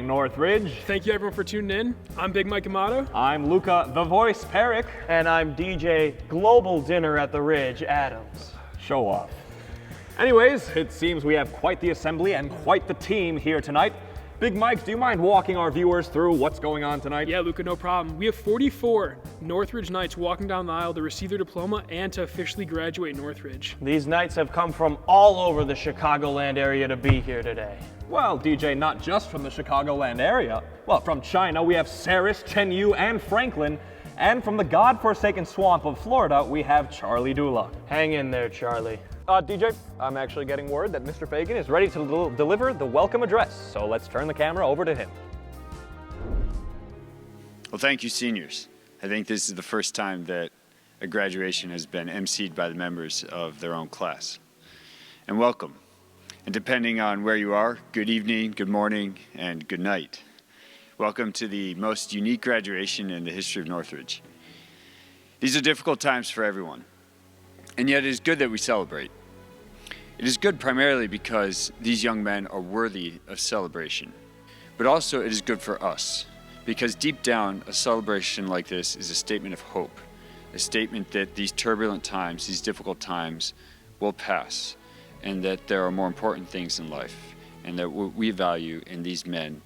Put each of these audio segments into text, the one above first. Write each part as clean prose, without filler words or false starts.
morning, Northridge. Thank you everyone for tuning in. I'm Big Mike Amato. I'm Luca, the voice, Peric. And I'm DJ Global Dinner at the Ridge, Adams. Show off. Anyways, it seems we have quite the assembly and quite the team here tonight. Big Mike, do you mind walking our viewers through what's going on tonight? Yeah, Luca, no problem. We have 44 Northridge Knights walking down the aisle to receive their diploma and to officially graduate Northridge. These Knights have come from all over the Chicagoland area to be here today. Well, DJ, not just from the Chicagoland area. Well, from China, we have Saris, Chen Yu, and Franklin. And from the godforsaken swamp of Florida, we have Charlie Dula. Hang in there, Charlie. DJ, I'm actually getting word that Mr. Fagan is ready to deliver the welcome address, so let's turn the camera over to him. Well, thank you, seniors. I think this is the first time that a graduation has been emceed by the members of their own class. And welcome. And depending on where you are, good evening, good morning, and good night. Welcome to the most unique graduation in the history of Northridge. These are difficult times for everyone. And yet it is good that we celebrate. It is good primarily because these young men are worthy of celebration. But also it is good for us, because deep down, a celebration like this is a statement of hope, a statement that these turbulent times, these difficult times will pass, and that there are more important things in life, and that what we value in these men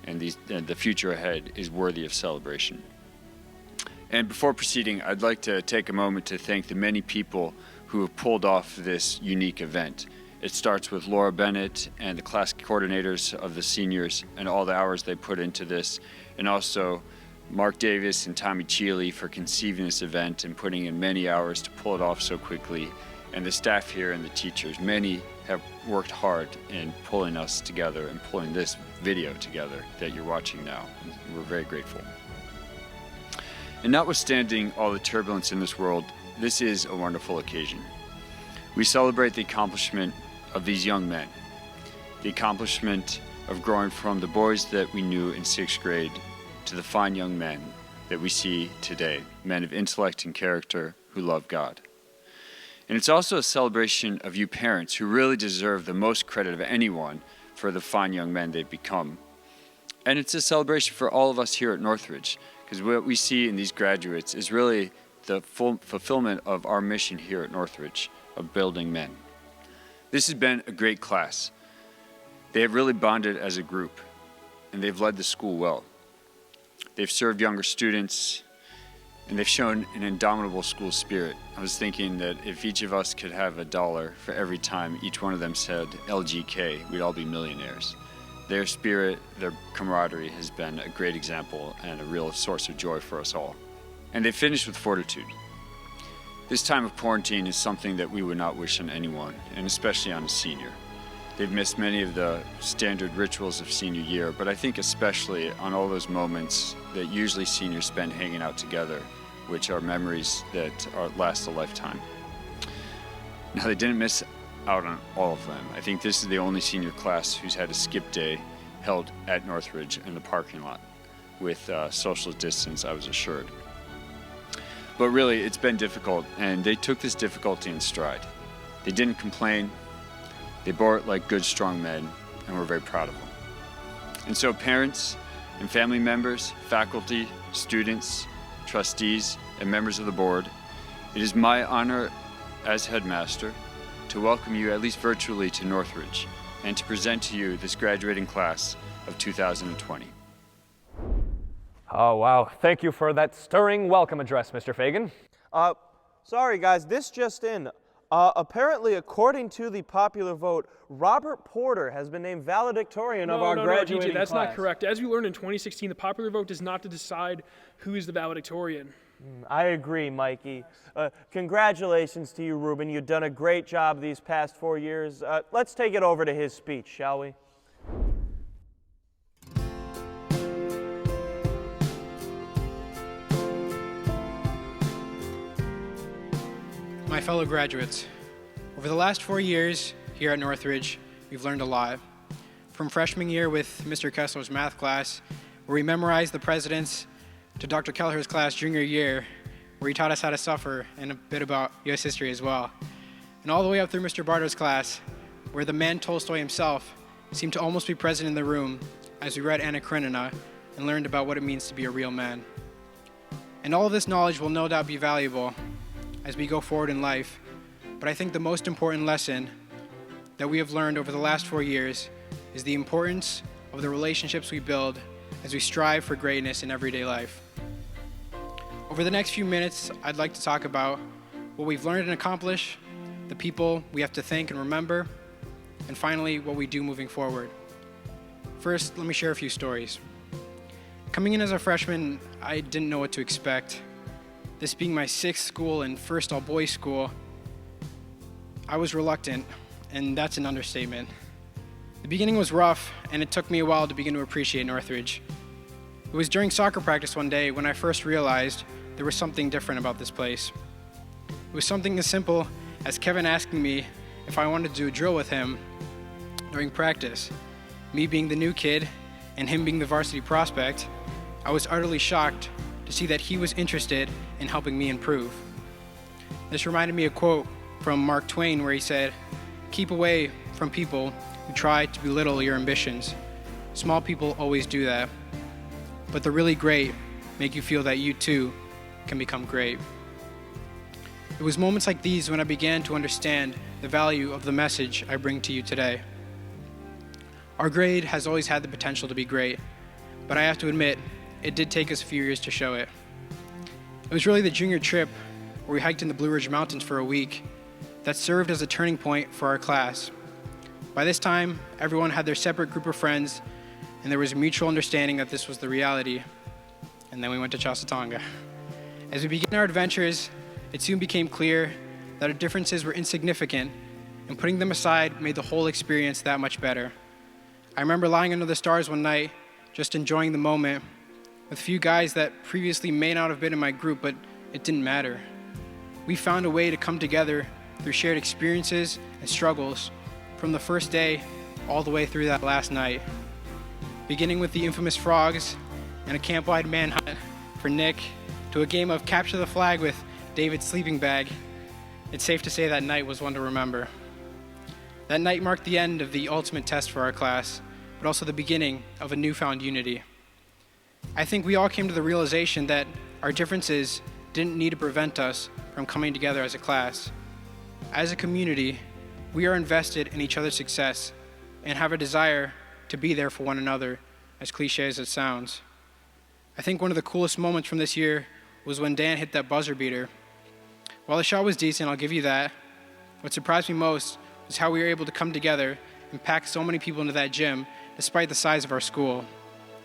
and the future ahead is worthy of celebration. And before proceeding, I'd like to take a moment to thank the many people who have pulled off this unique event. It starts with Laura Bennett and the class coordinators of the seniors and all the hours they put into this, and also Mark Davis and Tommy Cheely for conceiving this event and putting in many hours to pull it off so quickly, and the staff here and the teachers. Many have worked hard in pulling us together and pulling this video together that you're watching now. We're very grateful. And notwithstanding all the turbulence in this world, this is a wonderful occasion. We celebrate the accomplishment of these young men, the accomplishment of growing from the boys that we knew in 6th grade to the fine young men that we see today, men of intellect and character who love God. And it's also a celebration of you parents who really deserve the most credit of anyone for the fine young men they've become. And it's a celebration for all of us here at Northridge, because what we see in these graduates is really the full fulfillment of our mission here at Northridge of building men. This has been a great class. They have really bonded as a group, and they've led the school well. They've served younger students, and they've shown an indomitable school spirit. I was thinking that if each of us could have $1 for every time each one of them said LGK, we'd all be millionaires. Their spirit, their camaraderie has been a great example and a real source of joy for us all. And they finished with fortitude. This time of quarantine is something that we would not wish on anyone, and especially on a senior. They've missed many of the standard rituals of senior year, but I think especially on all those moments that usually seniors spend hanging out together, which are memories that last a lifetime. Now, they didn't miss out on all of them. I think this is the only senior class who's had a skip day held at Northridge in the parking lot with social distance, I was assured. But really, it's been difficult, and they took this difficulty in stride. They didn't complain. They bore it like good, strong men, and we're very proud of them. And so parents and family members, faculty, students, trustees, and members of the board, it is my honor as headmaster to welcome you, at least virtually, to Northridge, and to present to you this graduating class of 2020. Oh, wow. Thank you for that stirring welcome address, Mr. Fagan. Sorry guys, this just in. Apparently, according to the popular vote, Robert Porter has been named valedictorian of our graduating DJ, that's class. not correct. As we learned in 2016, the popular vote does not decide who is the valedictorian. I agree, Mikey. Congratulations to you, Ruben. You've done a great job these past 4 years. Let's take it over to his speech, shall we? My fellow graduates, over the last 4 years here at Northridge, we've learned a lot. From freshman year with Mr. Kessler's math class, where we memorized the presidents, to Dr. Kelleher's class junior year, where he taught us how to suffer and a bit about U.S. history as well. And all the way up through Mr. Barter's class, where the man Tolstoy himself seemed to almost be present in the room as we read Anna Karenina and learned about what it means to be a real man. And all of this knowledge will no doubt be valuable as we go forward in life, but I think the most important lesson that we have learned over the last 4 years is the importance of the relationships we build as we strive for greatness in everyday life. Over the next few minutes, I'd like to talk about what we've learned and accomplished, the people we have to thank and remember, and finally, what we do moving forward. First, let me share a few stories. Coming in as a freshman, I didn't know what to expect. This being my 6th school and first all-boys school, I was reluctant, and that's an understatement. The beginning was rough, and it took me a while to begin to appreciate Northridge. It was during soccer practice one day when I first realized there was something different about this place. It was something as simple as Kevin asking me if I wanted to do a drill with him during practice. Me being the new kid and him being the varsity prospect, I was utterly shocked to see that he was interested in helping me improve. This reminded me of a quote from Mark Twain where he said, "Keep away from people who try to belittle your ambitions. Small people always do that, but the really great make you feel that you too can become great." It was moments like these when I began to understand the value of the message I bring to you today. Our grade has always had the potential to be great, but I have to admit, it did take us a few years to show it. It was really the junior trip where we hiked in the Blue Ridge Mountains for a week that served as a turning point for our class. By this time, everyone had their separate group of friends, and there was a mutual understanding that this was the reality. And then we went to Chasatanga. As we began our adventures, it soon became clear that our differences were insignificant, and putting them aside made the whole experience that much better. I remember lying under the stars one night, just enjoying the moment, with a few guys that previously may not have been in my group, but it didn't matter. We found a way to come together through shared experiences and struggles from the first day all the way through that last night. Beginning with the infamous frogs and a camp-wide manhunt for Nick, to a game of capture the flag with David's sleeping bag, it's safe to say that night was one to remember. That night marked the end of the ultimate test for our class, but also the beginning of a newfound unity. I think we all came to the realization that our differences didn't need to prevent us from coming together as a class. As a community, we are invested in each other's success and have a desire to be there for one another, as cliche as it sounds. I think one of the coolest moments from this year was when Dan hit that buzzer beater. While the shot was decent, I'll give you that, what surprised me most was how we were able to come together and pack so many people into that gym despite the size of our school.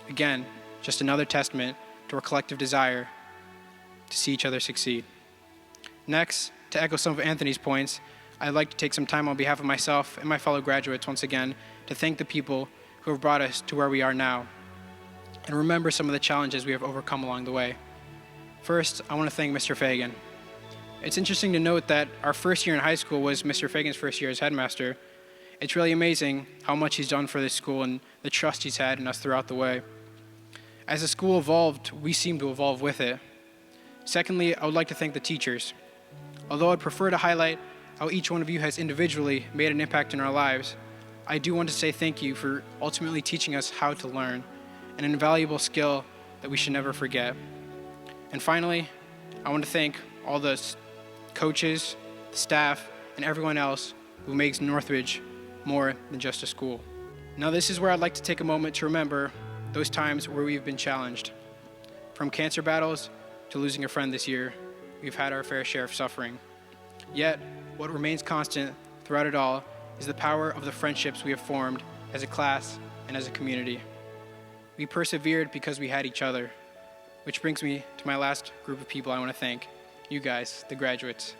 Again, just another testament to our collective desire to see each other succeed. Next, to echo some of Anthony's points, I'd like to take some time on behalf of myself and my fellow graduates once again to thank the people who have brought us to where we are now and remember some of the challenges we have overcome along the way. First, I want to thank Mr. Fagan. It's interesting to note that our first year in high school was Mr. Fagan's first year as headmaster. It's really amazing how much he's done for this school and the trust he's had in us throughout the way. As the school evolved, we seemed to evolve with it. Secondly, I would like to thank the teachers. Although I'd prefer to highlight how each one of you has individually made an impact in our lives, I do want to say thank you for ultimately teaching us how to learn, an invaluable skill that we should never forget. And finally, I want to thank all the coaches, the staff, and everyone else who makes Northridge more than just a school. Now this is where I'd like to take a moment to remember those times where we've been challenged. From cancer battles to losing a friend this year, we've had our fair share of suffering. Yet, what remains constant throughout it all is the power of the friendships we have formed as a class and as a community. We persevered because we had each other, which brings me to my last group of people I want to thank, you guys, the graduates.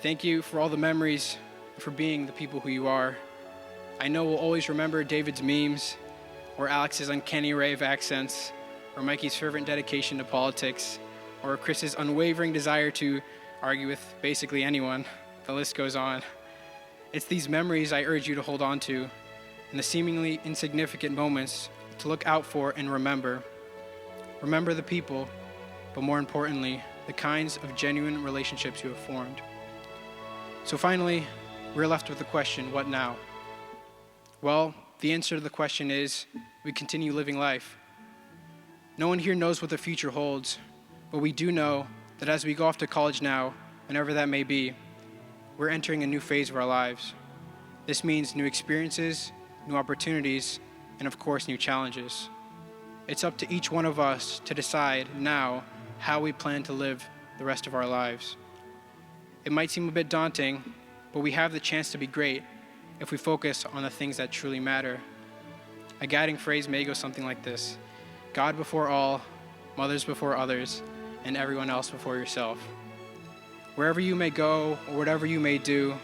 Thank you for all the memories and for being the people who you are. I know we'll always remember David's memes, or Alex's uncanny array of accents, or Mikey's fervent dedication to politics, or Chris's unwavering desire to argue with basically anyone. The list goes on. It's these memories I urge you to hold on to, and the seemingly insignificant moments to look out for and remember. Remember the people, but more importantly, the kinds of genuine relationships you have formed. So finally, we're left with the question, what now? Well, the answer to the question is we continue living life. No one here knows what the future holds, but we do know that as we go off to college now, whenever that may be, we're entering a new phase of our lives. This means new experiences, new opportunities, and of course, new challenges. It's up to each one of us to decide now how we plan to live the rest of our lives. It might seem a bit daunting, but we have the chance to be great if we focus on the things that truly matter. A guiding phrase may go something like this: God before all, mothers before others, and everyone else before yourself. Wherever you may go or whatever you may do,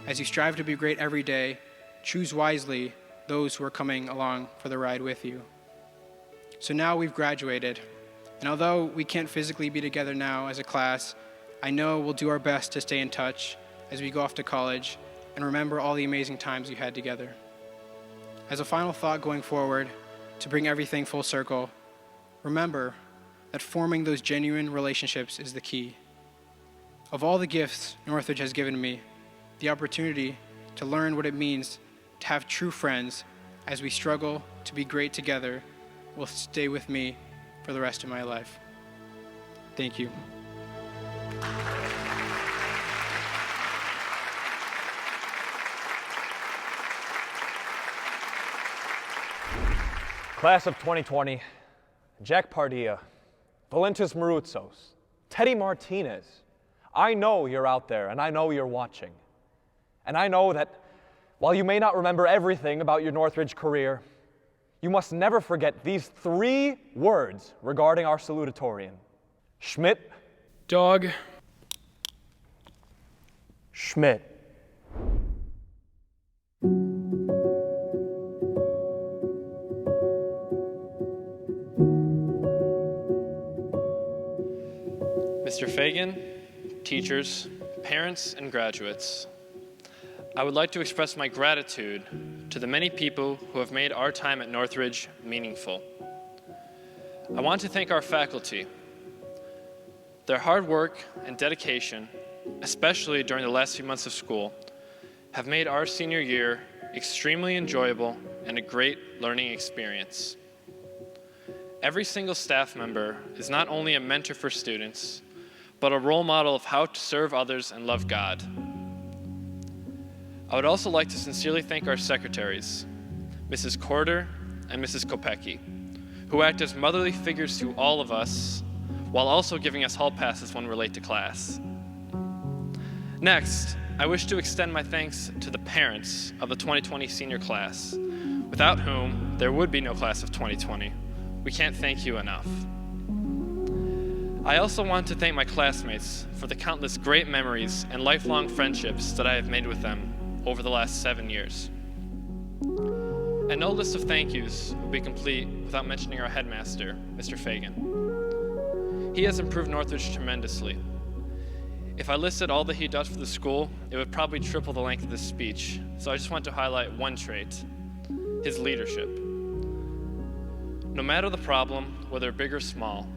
as you strive to be great every day, choose wisely those who are coming along for the ride with you. So now we've graduated, and although we can't physically be together now as a class, I know we'll do our best to stay in touch as we go off to college and remember all the amazing times we had together. As a final thought going forward, to bring everything full circle, remember that forming those genuine relationships is the key. Of all the gifts Northridge has given me, the opportunity to learn what it means to have true friends as we struggle to be great together will stay with me for the rest of my life. Thank you. Class of 2020, Jack Pardilla, Valentis Marutsos, Teddy Martinez. I know you're out there, and I know you're watching. And I know that while you may not remember everything about your Northridge career, you must never forget these 3 words regarding our salutatorian. Schmidt. Dog. Schmidt. Mr. Fagan, teachers, parents, and graduates, I would like to express my gratitude to the many people who have made our time at Northridge meaningful. I want to thank our faculty. Their hard work and dedication, especially during the last few months of school, have made our senior year extremely enjoyable and a great learning experience. Every single staff member is not only a mentor for students, but a role model of how to serve others and love God. I would also like to sincerely thank our secretaries, Mrs. Corder and Mrs. Kopecki, who act as motherly figures to all of us, while also giving us hall passes when we're late to class. Next, I wish to extend my thanks to the parents of the 2020 senior class, without whom there would be no class of 2020. We can't thank you enough. I also want to thank my classmates for the countless great memories and lifelong friendships that I have made with them over the last 7 years. And no list of thank yous will be complete without mentioning our headmaster, Mr. Fagan. He has improved Northridge tremendously. If I listed all that he does for the school, it would probably triple the length of this speech, so I just want to highlight one trait: his leadership. No matter the problem, whether big or small,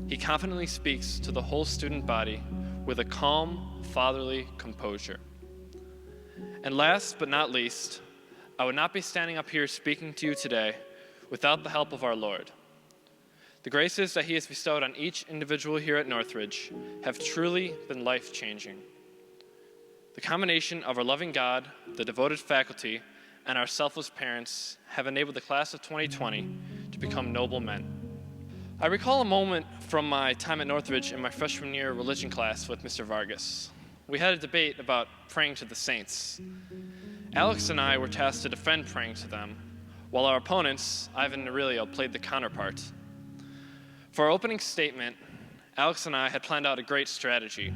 he confidently speaks to the whole student body with a calm, fatherly composure. And last but not least, I would not be standing up here speaking to you today without the help of our Lord. The graces that he has bestowed on each individual here at Northridge have truly been life-changing. The combination of our loving God, the devoted faculty, and our selfless parents have enabled the class of 2020 to become noble men. I recall a moment from my time at Northridge in my freshman year religion class with Mr. Vargas. We had a debate about praying to the saints. Alex and I were tasked to defend praying to them, while our opponents, Ivan and Aurelio, played the counterpart. For our opening statement, Alex and I had planned out a great strategy,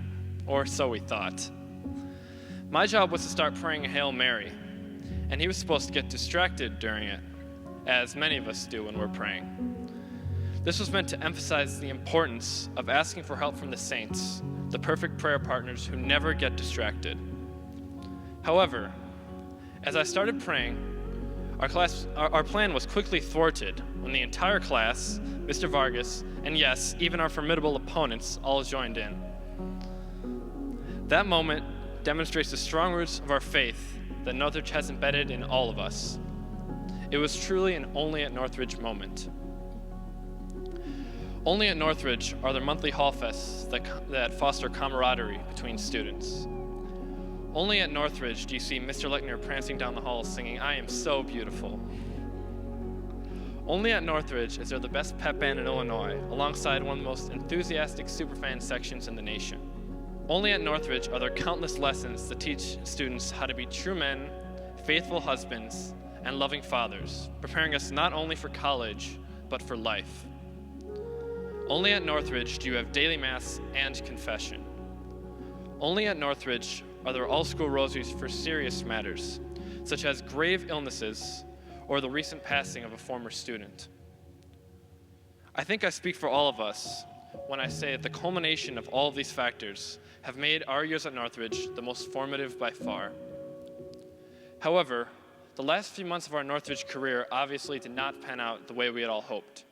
or so we thought. My job was to start praying a Hail Mary, and he was supposed to get distracted during it, as many of us do when we're praying. This was meant to emphasize the importance of asking for help from the saints, the perfect prayer partners who never get distracted. However, as I started praying, our plan was quickly thwarted when the entire class, Mr. Vargas, and yes, even our formidable opponents all joined in. That moment demonstrates the strong roots of our faith that Northridge has embedded in all of us. It was truly an only at Northridge moment. Only at Northridge are there monthly hall fests that foster camaraderie between students. Only at Northridge do you see Mr. Lechner prancing down the halls singing, "I am so beautiful." Only at Northridge is there the best pep band in Illinois, alongside one of the most enthusiastic superfan sections in the nation. Only at Northridge are there countless lessons that teach students how to be true men, faithful husbands, and loving fathers, preparing us not only for college, but for life. Only at Northridge do you have daily mass and confession. Only at Northridge are there all-school rosaries for serious matters, such as grave illnesses or the recent passing of a former student. I think I speak for all of us when I say that the culmination of all of these factors have made our years at Northridge the most formative by far. However, the last few months of our Northridge career obviously did not pan out the way we had all hoped.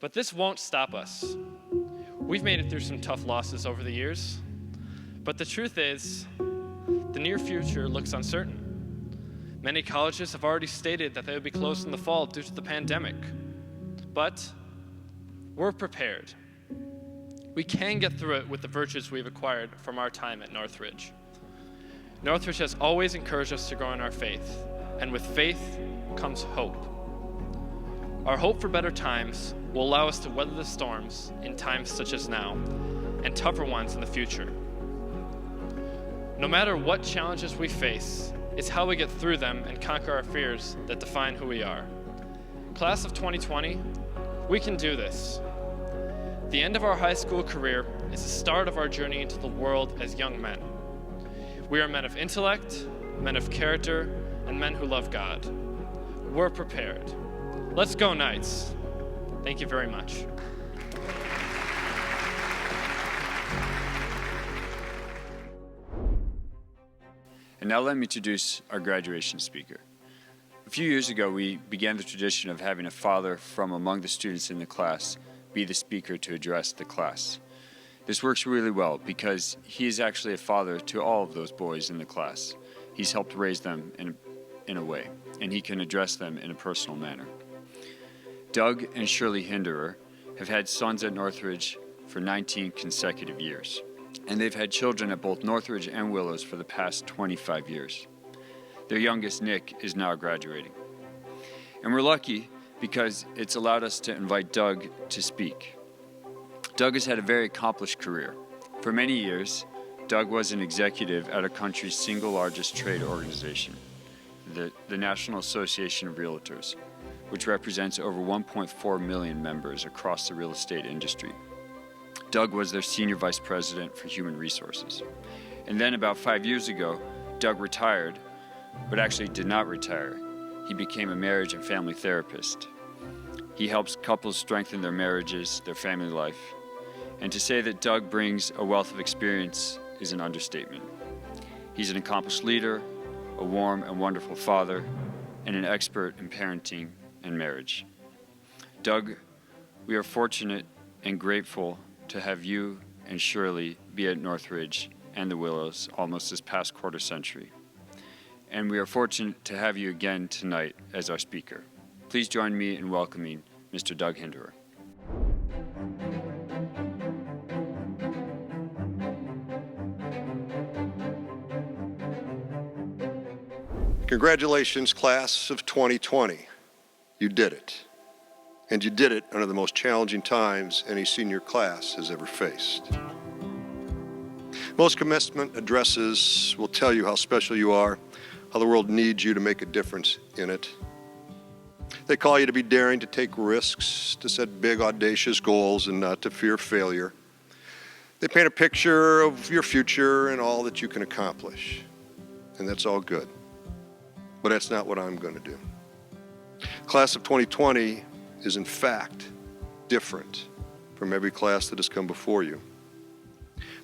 But this won't stop us. We've made it through some tough losses over the years, but the truth is, the near future looks uncertain. Many colleges have already stated that they would be closed in the fall due to the pandemic. But we're prepared. We can get through it with the virtues we've acquired from our time at Northridge. Northridge has always encouraged us to grow in our faith, and with faith comes hope. Our hope for better times will allow us to weather the storms in times such as now, and tougher ones in the future. No matter what challenges we face, it's how we get through them and conquer our fears that define who we are. Class of 2020, we can do this. The end of our high school career is the start of our journey into the world as young men. We are men of intellect, men of character, and men who love God. We're prepared. Let's go, Knights. Thank you very much. And now let me introduce our graduation speaker. A few years ago, we began the tradition of having a father from among the students in the class be the speaker to address the class. This works really well because he is actually a father to all of those boys in the class. He's helped raise them in a way, and he can address them in a personal manner. Doug and Shirley Hinderer have had sons at Northridge for 19 consecutive years, and they've had children at both Northridge and Willows for the past 25 years. Their youngest, Nick, is now graduating. And we're lucky because it's allowed us to invite Doug to speak. Doug has had a very accomplished career. For many years, Doug was an executive at our country's single largest trade organization, the National Association of Realtors, which represents over 1.4 million members across the real estate industry. Doug was their senior vice president for human resources. And then about 5 years ago, Doug retired, but actually did not retire. He became a marriage and family therapist. He helps couples strengthen their marriages, their family life. And to say that Doug brings a wealth of experience is an understatement. He's an accomplished leader, a warm and wonderful father, and an expert in parenting and marriage. Doug, we are fortunate and grateful to have you and Shirley be at Northridge and the Willows almost this past quarter century. And we are fortunate to have you again tonight as our speaker. Please join me in welcoming Mr. Doug Hinderer. Congratulations, class of 2020. You did it. And you did it under the most challenging times any senior class has ever faced. Most commencement addresses will tell you how special you are, how the world needs you to make a difference in it. They call you to be daring, to take risks, to set big, audacious goals, and not to fear failure. They paint a picture of your future and all that you can accomplish. And that's all good. But that's not what I'm going to do. Class of 2020 is in fact different from every class that has come before you.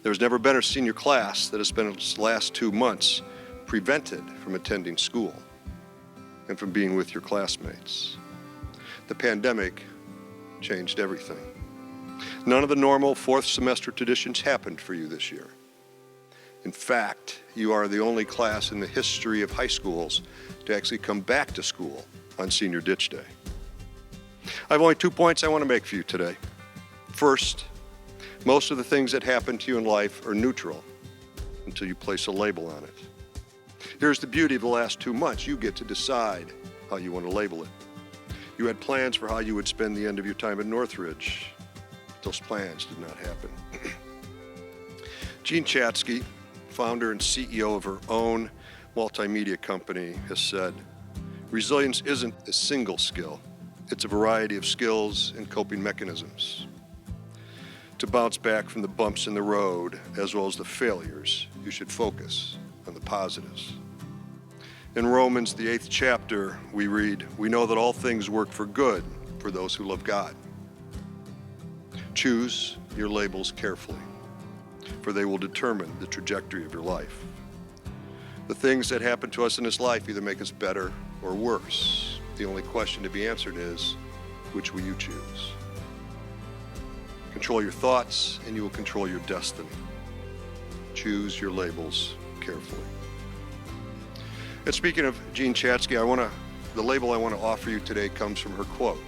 There's never been a senior class that has spent its last 2 months prevented from attending school and from being with your classmates. The pandemic changed everything. None of the normal fourth semester traditions happened for you this year. In fact, you are the only class in the history of high schools to actually come back to school on Senior Ditch Day. I have only 2 points I want to make for you today. First, most of the things that happen to you in life are neutral until you place a label on it. Here's the beauty of the last 2 months. You get to decide how you want to label it. You had plans for how you would spend the end of your time at Northridge. Those plans did not happen. Jean Chatzky, founder and CEO of her own multimedia company, has said, resilience isn't a single skill. It's a variety of skills and coping mechanisms. To bounce back from the bumps in the road, as well as the failures, you should focus on the positives. In Romans, the 8th chapter, we read, we know that all things work for good for those who love God. Choose your labels carefully, for they will determine the trajectory of your life. The things that happen to us in this life either make us better or worse. The only question to be answered is, which will you choose? Control your thoughts, and you will control your destiny. Choose your labels carefully. And speaking of Jean Chatzky, the label I want to offer you today comes from her quote,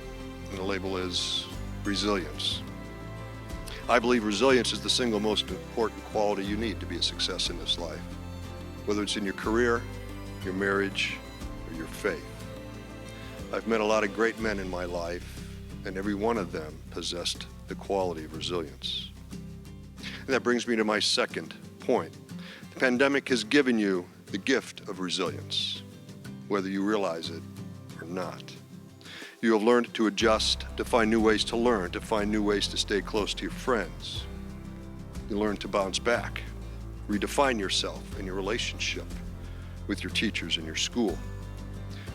and the label is resilience. I believe resilience is the single most important quality you need to be a success in this life, whether it's in your career, your marriage, or your faith. I've met a lot of great men in my life, and every one of them possessed the quality of resilience. And that brings me to my second point. The pandemic has given you the gift of resilience, whether you realize it or not. You have learned to adjust, to find new ways to learn, to find new ways to stay close to your friends. You learn to bounce back, redefine yourself and your relationship with your teachers and your school.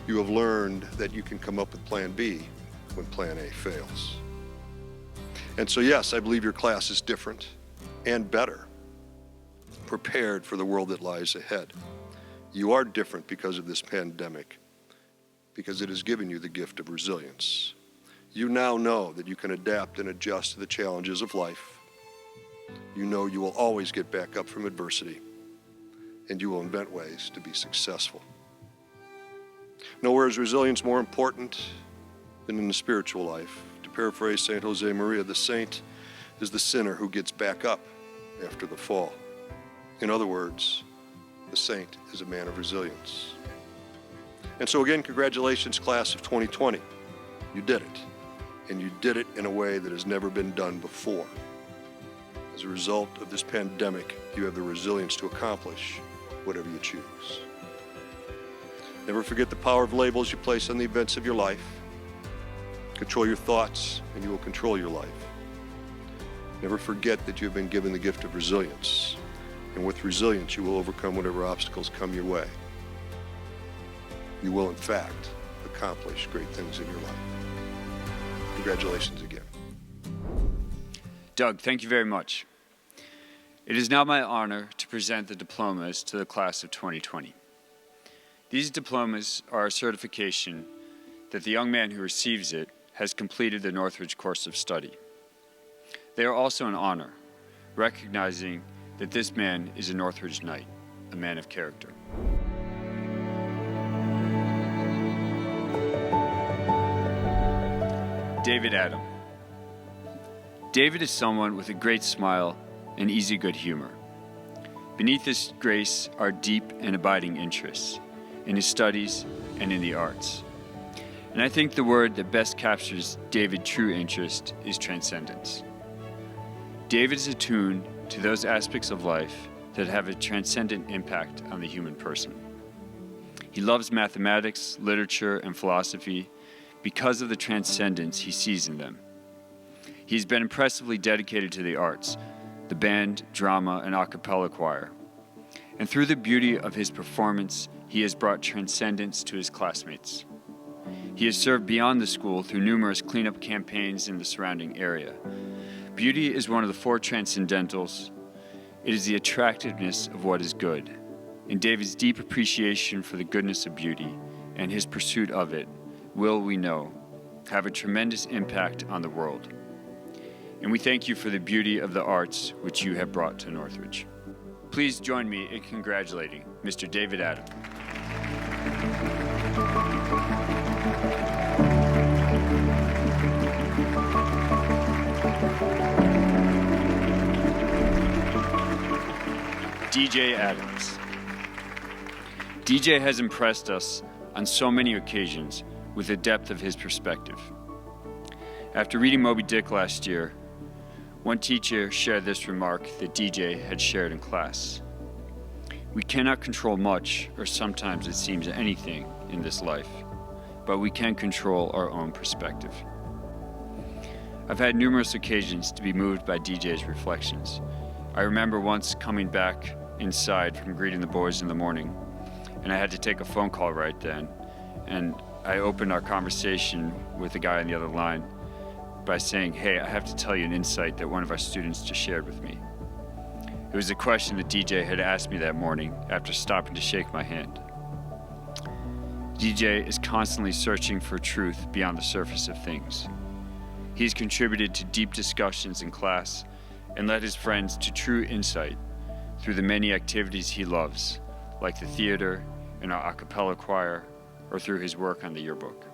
You have learned that you can come up with Plan B when Plan A fails. And so yes, I believe your class is different and better, prepared for the world that lies ahead. You are different because of this pandemic, because it has given you the gift of resilience. You now know that you can adapt and adjust to the challenges of life. You know you will always get back up from adversity, and you will invent ways to be successful. Nowhere is resilience more important than in the spiritual life. To paraphrase Saint Jose Maria, the saint is the sinner who gets back up after the fall. In other words, the saint is a man of resilience. And so again, congratulations, class of 2020. You did it, and you did it in a way that has never been done before. As a result of this pandemic, you have the resilience to accomplish whatever you choose. Never forget the power of labels you place on the events of your life. Control your thoughts, and you will control your life. Never forget that you have been given the gift of resilience, and with resilience, you will overcome whatever obstacles come your way. You will, in fact, accomplish great things in your life. Congratulations again. Doug, thank you very much. It is now my honor to present the diplomas to the class of 2020. These diplomas are a certification that the young man who receives it has completed the Northridge course of study. They are also an honor, recognizing that this man is a Northridge Knight, a man of character. David Adam. David is someone with a great smile and easy good humor. Beneath this grace are deep and abiding interests in his studies and in the arts. And I think the word that best captures David's true interest is transcendence. David is attuned to those aspects of life that have a transcendent impact on the human person. He loves mathematics, literature, and philosophy because of the transcendence he sees in them. He's been impressively dedicated to the arts, the band, drama, and a cappella choir. And through the beauty of his performance, he has brought transcendence to his classmates. He has served beyond the school through numerous cleanup campaigns in the surrounding area. Beauty is one of the 4 transcendentals. It is the attractiveness of what is good. And David's deep appreciation for the goodness of beauty and his pursuit of it will, we know, have a tremendous impact on the world. And we thank you for the beauty of the arts which you have brought to Northridge. Please join me in congratulating Mr. David Adam. DJ Adams. DJ has impressed us on so many occasions with the depth of his perspective. After reading Moby Dick last year, one teacher shared this remark that DJ had shared in class. We cannot control much, or sometimes it seems anything, in this life, but we can control our own perspective. I've had numerous occasions to be moved by DJ's reflections. I remember once coming back inside from greeting the boys in the morning, and I had to take a phone call right then, and I opened our conversation with the guy on the other line by saying, "Hey, I have to tell you an insight that one of our students just shared with me." It was a question that DJ had asked me that morning after stopping to shake my hand. DJ is constantly searching for truth beyond the surface of things. He's contributed to deep discussions in class and led his friends to true insight through the many activities he loves, like the theater and our a cappella choir, or through his work on the yearbook.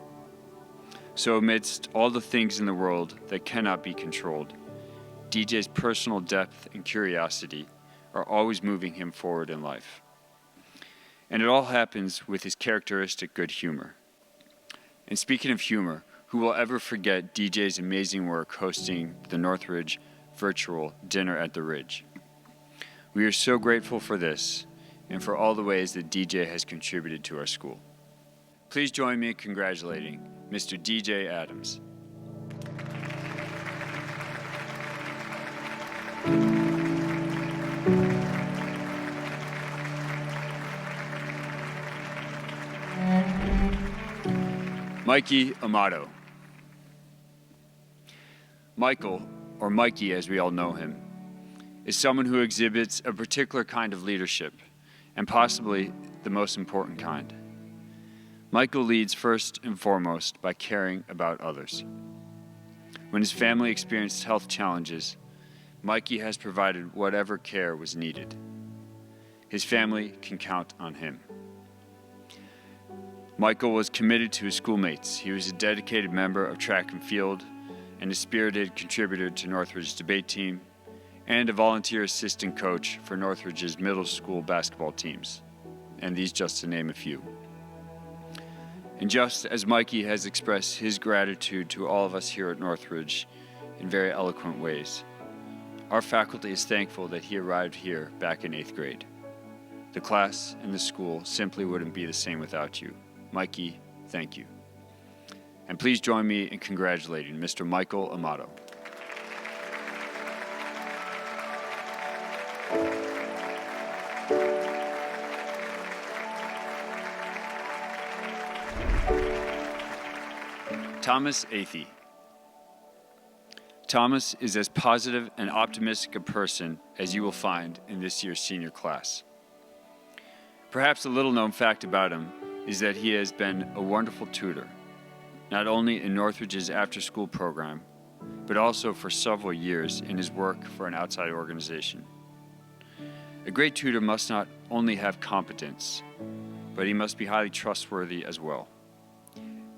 So amidst all the things in the world that cannot be controlled, DJ's personal depth and curiosity are always moving him forward in life. And it all happens with his characteristic good humor. And speaking of humor, who will ever forget DJ's amazing work hosting the Northridge virtual Dinner at the Ridge? We are so grateful for this and for all the ways that DJ has contributed to our school. Please join me in congratulating Mr. DJ Adams. Mikey Amato. Michael, or Mikey as we all know him, is someone who exhibits a particular kind of leadership, and possibly the most important kind. Michael leads first and foremost by caring about others. When his family experienced health challenges, Mikey has provided whatever care was needed. His family can count on him. Michael was committed to his schoolmates. He was a dedicated member of track and field and a spirited contributor to Northridge's debate team and a volunteer assistant coach for Northridge's middle school basketball teams, and these just to name a few. And just as Mikey has expressed his gratitude to all of us here at Northridge in very eloquent ways, our faculty is thankful that he arrived here back in 8th grade. The class and the school simply wouldn't be the same without you. Mikey, thank you. And please join me in congratulating Mr. Michael Amato. Thomas Athey. Thomas is as positive and optimistic a person as you will find in this year's senior class. Perhaps a little-known fact about him is that he has been a wonderful tutor, not only in Northridge's after-school program, but also for several years in his work for an outside organization. A great tutor must not only have competence, but he must be highly trustworthy as well,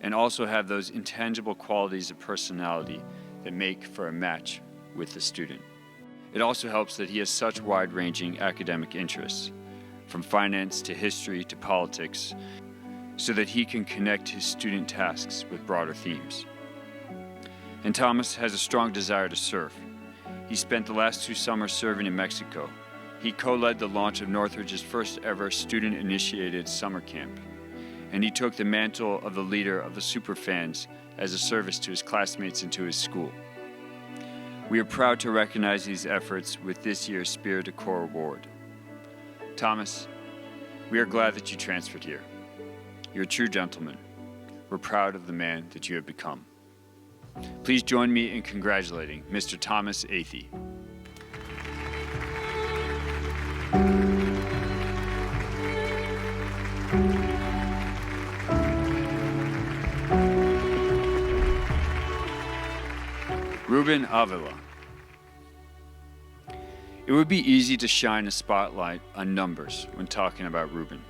and also have those intangible qualities of personality that make for a match with the student. It also helps that he has such wide-ranging academic interests, from finance to history to politics, so that he can connect his student tasks with broader themes. And Thomas has a strong desire to serve. He spent the last 2 summers serving in Mexico. He co-led the launch of Northridge's first ever student-initiated summer camp, and he took the mantle of the leader of the Superfans as a service to his classmates and to his school. We are proud to recognize these efforts with this year's Spirit of Corps Award. Thomas, we are glad that you transferred here. You're a true gentleman. We're proud of the man that you have become. Please join me in congratulating Mr. Thomas Athey. Ruben Avila. It would be easy to shine a spotlight on numbers when talking about Ruben.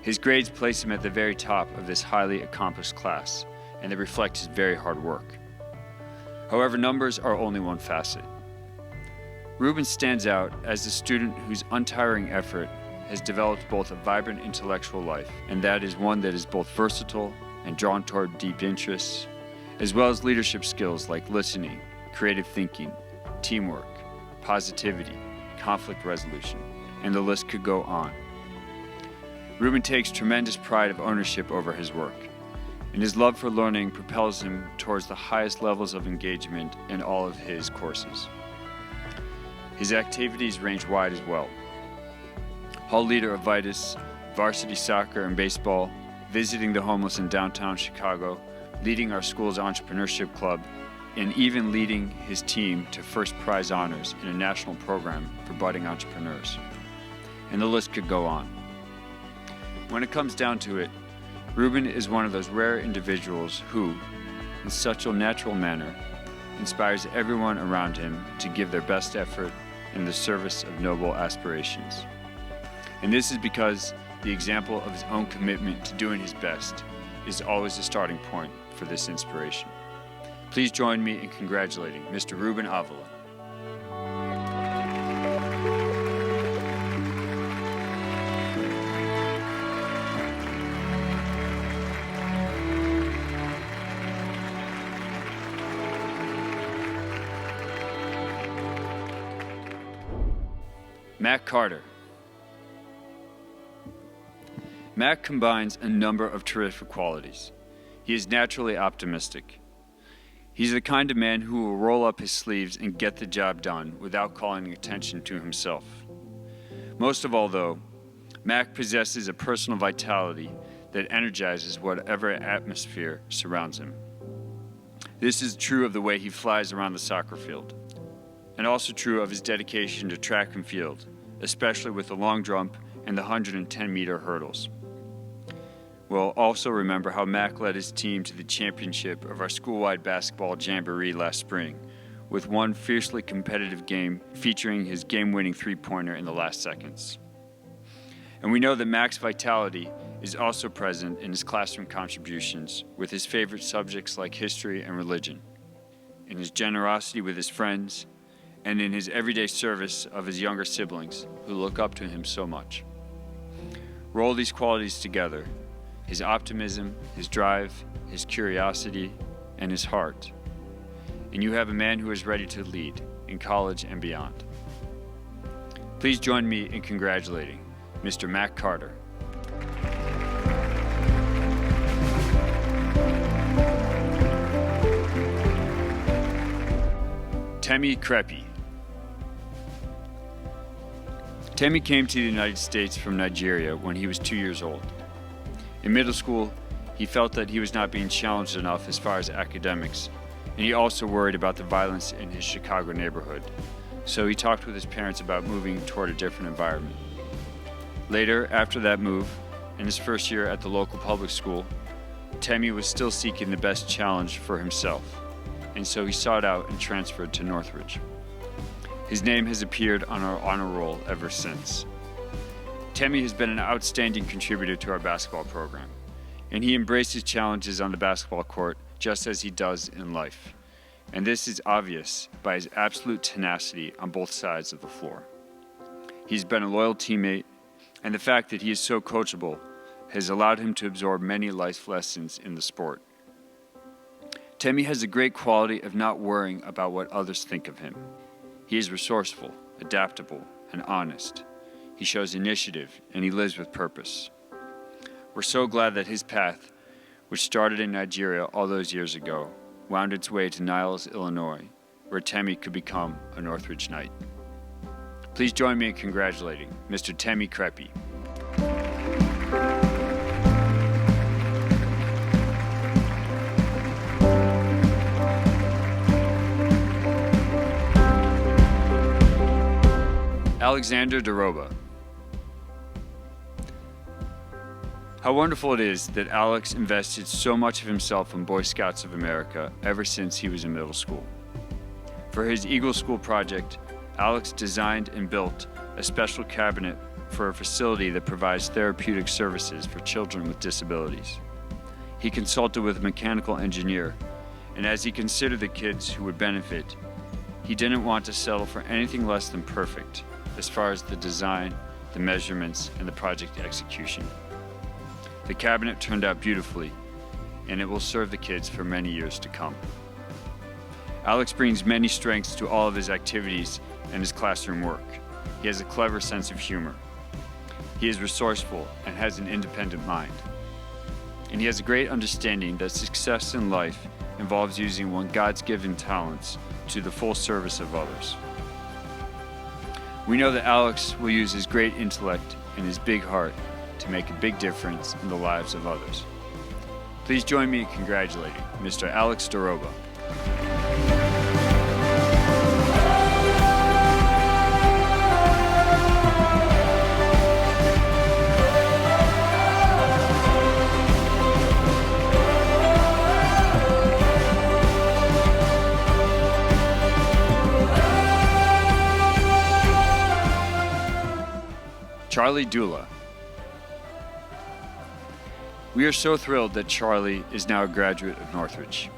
His grades place him at the very top of this highly accomplished class, and they reflect his very hard work. However, numbers are only one facet. Ruben stands out as a student whose untiring effort has developed both a vibrant intellectual life, and that is one that is both versatile and drawn toward deep interests, as well as leadership skills like listening, creative thinking, teamwork, positivity, conflict resolution, and the list could go on. Ruben takes tremendous pride of ownership over his work, and his love for learning propels him towards the highest levels of engagement in all of his courses. His activities range wide as well. Hall leader of Vitus, varsity soccer and baseball, visiting the homeless in downtown Chicago, leading our school's entrepreneurship club, and even leading his team to first prize honors in a national program for budding entrepreneurs. And the list could go on. When it comes down to it, Ruben is one of those rare individuals who, in such a natural manner, inspires everyone around him to give their best effort in the service of noble aspirations. And this is because the example of his own commitment to doing his best is always a starting point for this inspiration. Please join me in congratulating Mr. Ruben Avila. Mac Carter. Mac combines a number of terrific qualities. He is naturally optimistic. He's the kind of man who will roll up his sleeves and get the job done without calling attention to himself. Most of all, though, Mac possesses a personal vitality that energizes whatever atmosphere surrounds him. This is true of the way he flies around the soccer field, and also true of his dedication to track and field, especially with the long jump and the 110-meter hurdles. We'll also remember how Mac led his team to the championship of our school-wide basketball jamboree last spring, with one fiercely competitive game featuring his game-winning three-pointer in the last seconds. And we know that Mac's vitality is also present in his classroom contributions with his favorite subjects like history and religion, in his generosity with his friends, and in his everyday service of his younger siblings who look up to him so much. Roll these qualities together, his optimism, his drive, his curiosity, and his heart, and you have a man who is ready to lead in college and beyond. Please join me in congratulating Mr. Mac Carter. Temi Krepi. Temi came to the United States from Nigeria when he was 2 years old. In middle school, he felt that he was not being challenged enough as far as academics, and he also worried about the violence in his Chicago neighborhood, so he talked with his parents about moving toward a different environment. Later, after that move, in his first year at the local public school, Temi was still seeking the best challenge for himself, and so he sought out and transferred to Northridge. His name has appeared on our honor roll ever since. Temi has been an outstanding contributor to our basketball program, and he embraces challenges on the basketball court just as he does in life. And this is obvious by his absolute tenacity on both sides of the floor. He's been a loyal teammate, and the fact that he is so coachable has allowed him to absorb many life lessons in the sport. Temi has a great quality of not worrying about what others think of him. He is resourceful, adaptable, and honest. He shows initiative, and he lives with purpose. We're so glad that his path, which started in Nigeria all those years ago, wound its way to Niles, Illinois, where Temi could become a Northridge Knight. Please join me in congratulating Mr. Temi Krepi. Alexander Doroba. How wonderful it is that Alex invested so much of himself in Boy Scouts of America ever since he was in middle school. For his Eagle School project, Alex designed and built a special cabinet for a facility that provides therapeutic services for children with disabilities. He consulted with a mechanical engineer, and as he considered the kids who would benefit, He didn't want to settle for anything less than perfect as far as the design, the measurements, and the project execution. The cabinet turned out beautifully, and it will serve the kids for many years to come. Alex brings many strengths to all of his activities and his classroom work. He has a clever sense of humor. He is resourceful and has an independent mind. And he has a great understanding that success in life involves using one's God's given talents to the full service of others. We know that Alex will use his great intellect and his big heart to make a big difference in the lives of others. Please join me in congratulating Mr. Alex Doroba. Charlie Dula. We are so thrilled that Charlie is now a graduate of Northridge.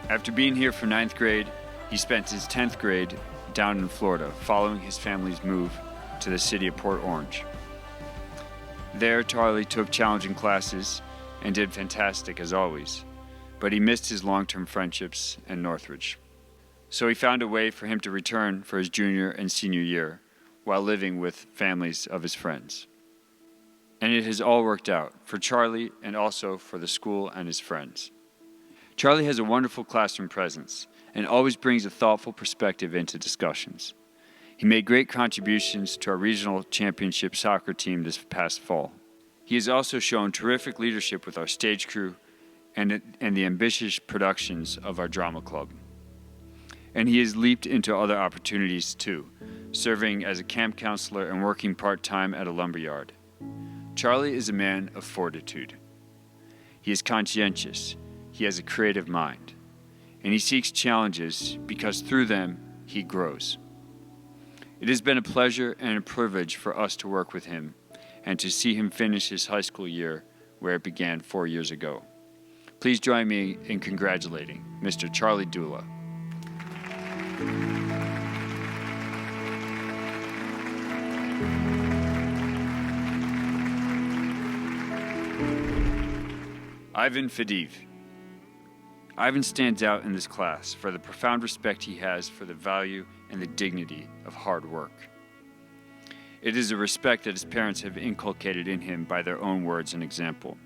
After being here for 9th grade, he spent his 10th grade down in Florida, following his family's move to the city of Port Orange. There, Charlie took challenging classes and did fantastic as always, but he missed his long-term friendships in Northridge. So he found a way for him to return for his junior and senior year while living with families of his friends. And it has all worked out for Charlie and also for the school and his friends. Charlie has a wonderful classroom presence and always brings a thoughtful perspective into discussions. He made great contributions to our regional championship soccer team this past fall. He has also shown terrific leadership with our stage crew and the ambitious productions of our drama club. And he has leaped into other opportunities too, serving as a camp counselor and working part-time at a lumberyard. Charlie is a man of fortitude. He is conscientious, he has a creative mind, and he seeks challenges because through them he grows. It has been a pleasure and a privilege for us to work with him and to see him finish his high school year where it began 4 years ago. Please join me in congratulating Mr. Charlie Dula. Ivan Fadiv. Ivan stands out in this class for the profound respect he has for the value and the dignity of hard work. It is a respect that his parents have inculcated in him by their own words and example.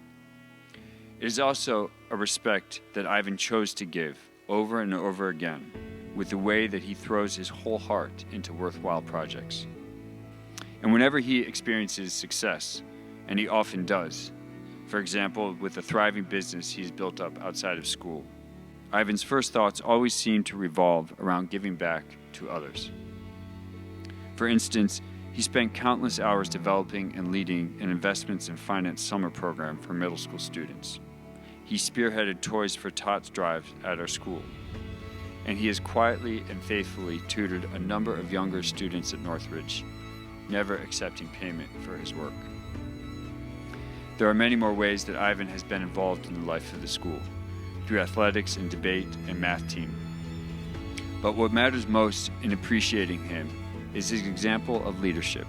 It is also a respect that Ivan chose to give over and over again with the way that he throws his whole heart into worthwhile projects. And whenever he experiences success, and he often does, for example, with the thriving business he's built up outside of school, Ivan's first thoughts always seem to revolve around giving back to others. For instance, he spent countless hours developing and leading an investments in finance summer program for middle school students. He spearheaded Toys for Tots drives at our school, and he has quietly and faithfully tutored a number of younger students at Northridge, never accepting payment for his work. There are many more ways that Ivan has been involved in the life of the school, through athletics and debate and math team. But what matters most in appreciating him is his example of leadership,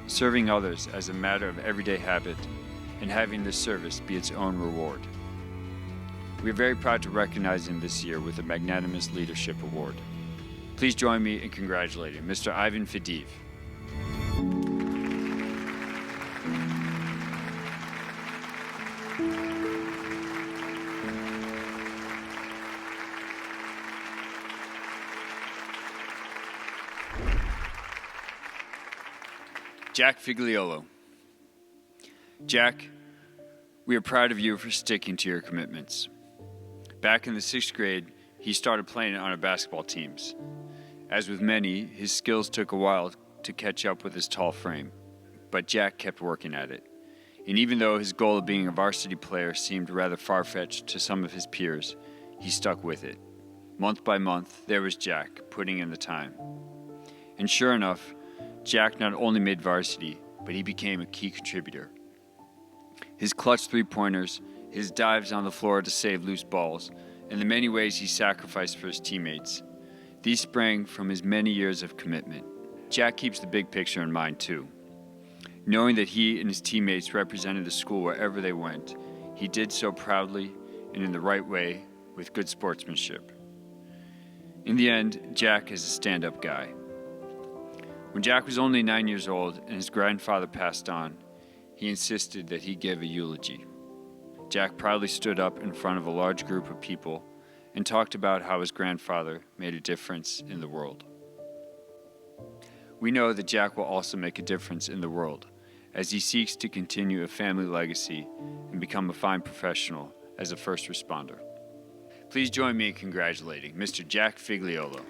serving others as a matter of everyday habit, and having this service be its own reward. We are very proud to recognize him this year with the Magnanimous Leadership Award. Please join me in congratulating Mr. Ivan Fadiv. Jack Figliolo. Jack, we are proud of you for sticking to your commitments. Back in the 6th grade, he started playing on our basketball teams. As with many, his skills took a while to catch up with his tall frame, but Jack kept working at it. And even though his goal of being a varsity player seemed rather far-fetched to some of his peers, he stuck with it. Month by month, there was Jack, putting in the time. And sure enough, Jack not only made varsity, but he became a key contributor. His clutch three-pointers, his dives on the floor to save loose balls, and the many ways he sacrificed for his teammates, These sprang from his many years of commitment. Jack keeps the big picture in mind too. Knowing that he and his teammates represented the school wherever they went, he did so proudly and in the right way with good sportsmanship. In the end, Jack is a stand-up guy. When Jack was only 9 years old and his grandfather passed on, he insisted that he give a eulogy. Jack proudly stood up in front of a large group of people and talked about how his grandfather made a difference in the world. We know that Jack will also make a difference in the world as he seeks to continue a family legacy and become a fine professional as a first responder. Please join me in congratulating Mr. Jack Figliolo.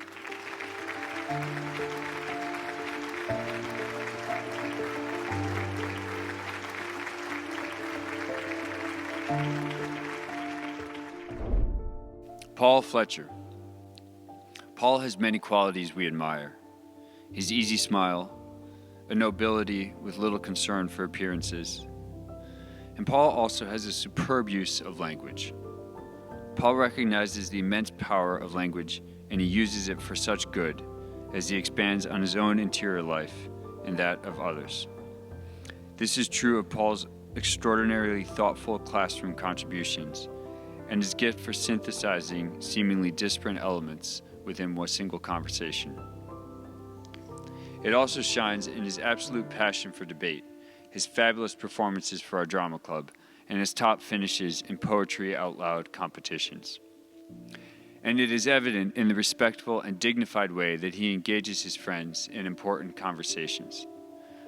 Paul Fletcher. Paul has many qualities we admire. His easy smile, a nobility with little concern for appearances. And Paul also has a superb use of language. Paul recognizes the immense power of language, and he uses it for such good as he expands on his own interior life and that of others. This is true of Paul's extraordinarily thoughtful classroom contributions and his gift for synthesizing seemingly disparate elements within one single conversation. It also shines in his absolute passion for debate, his fabulous performances for our drama club, and his top finishes in poetry out loud competitions. And it is evident in the respectful and dignified way that he engages his friends in important conversations.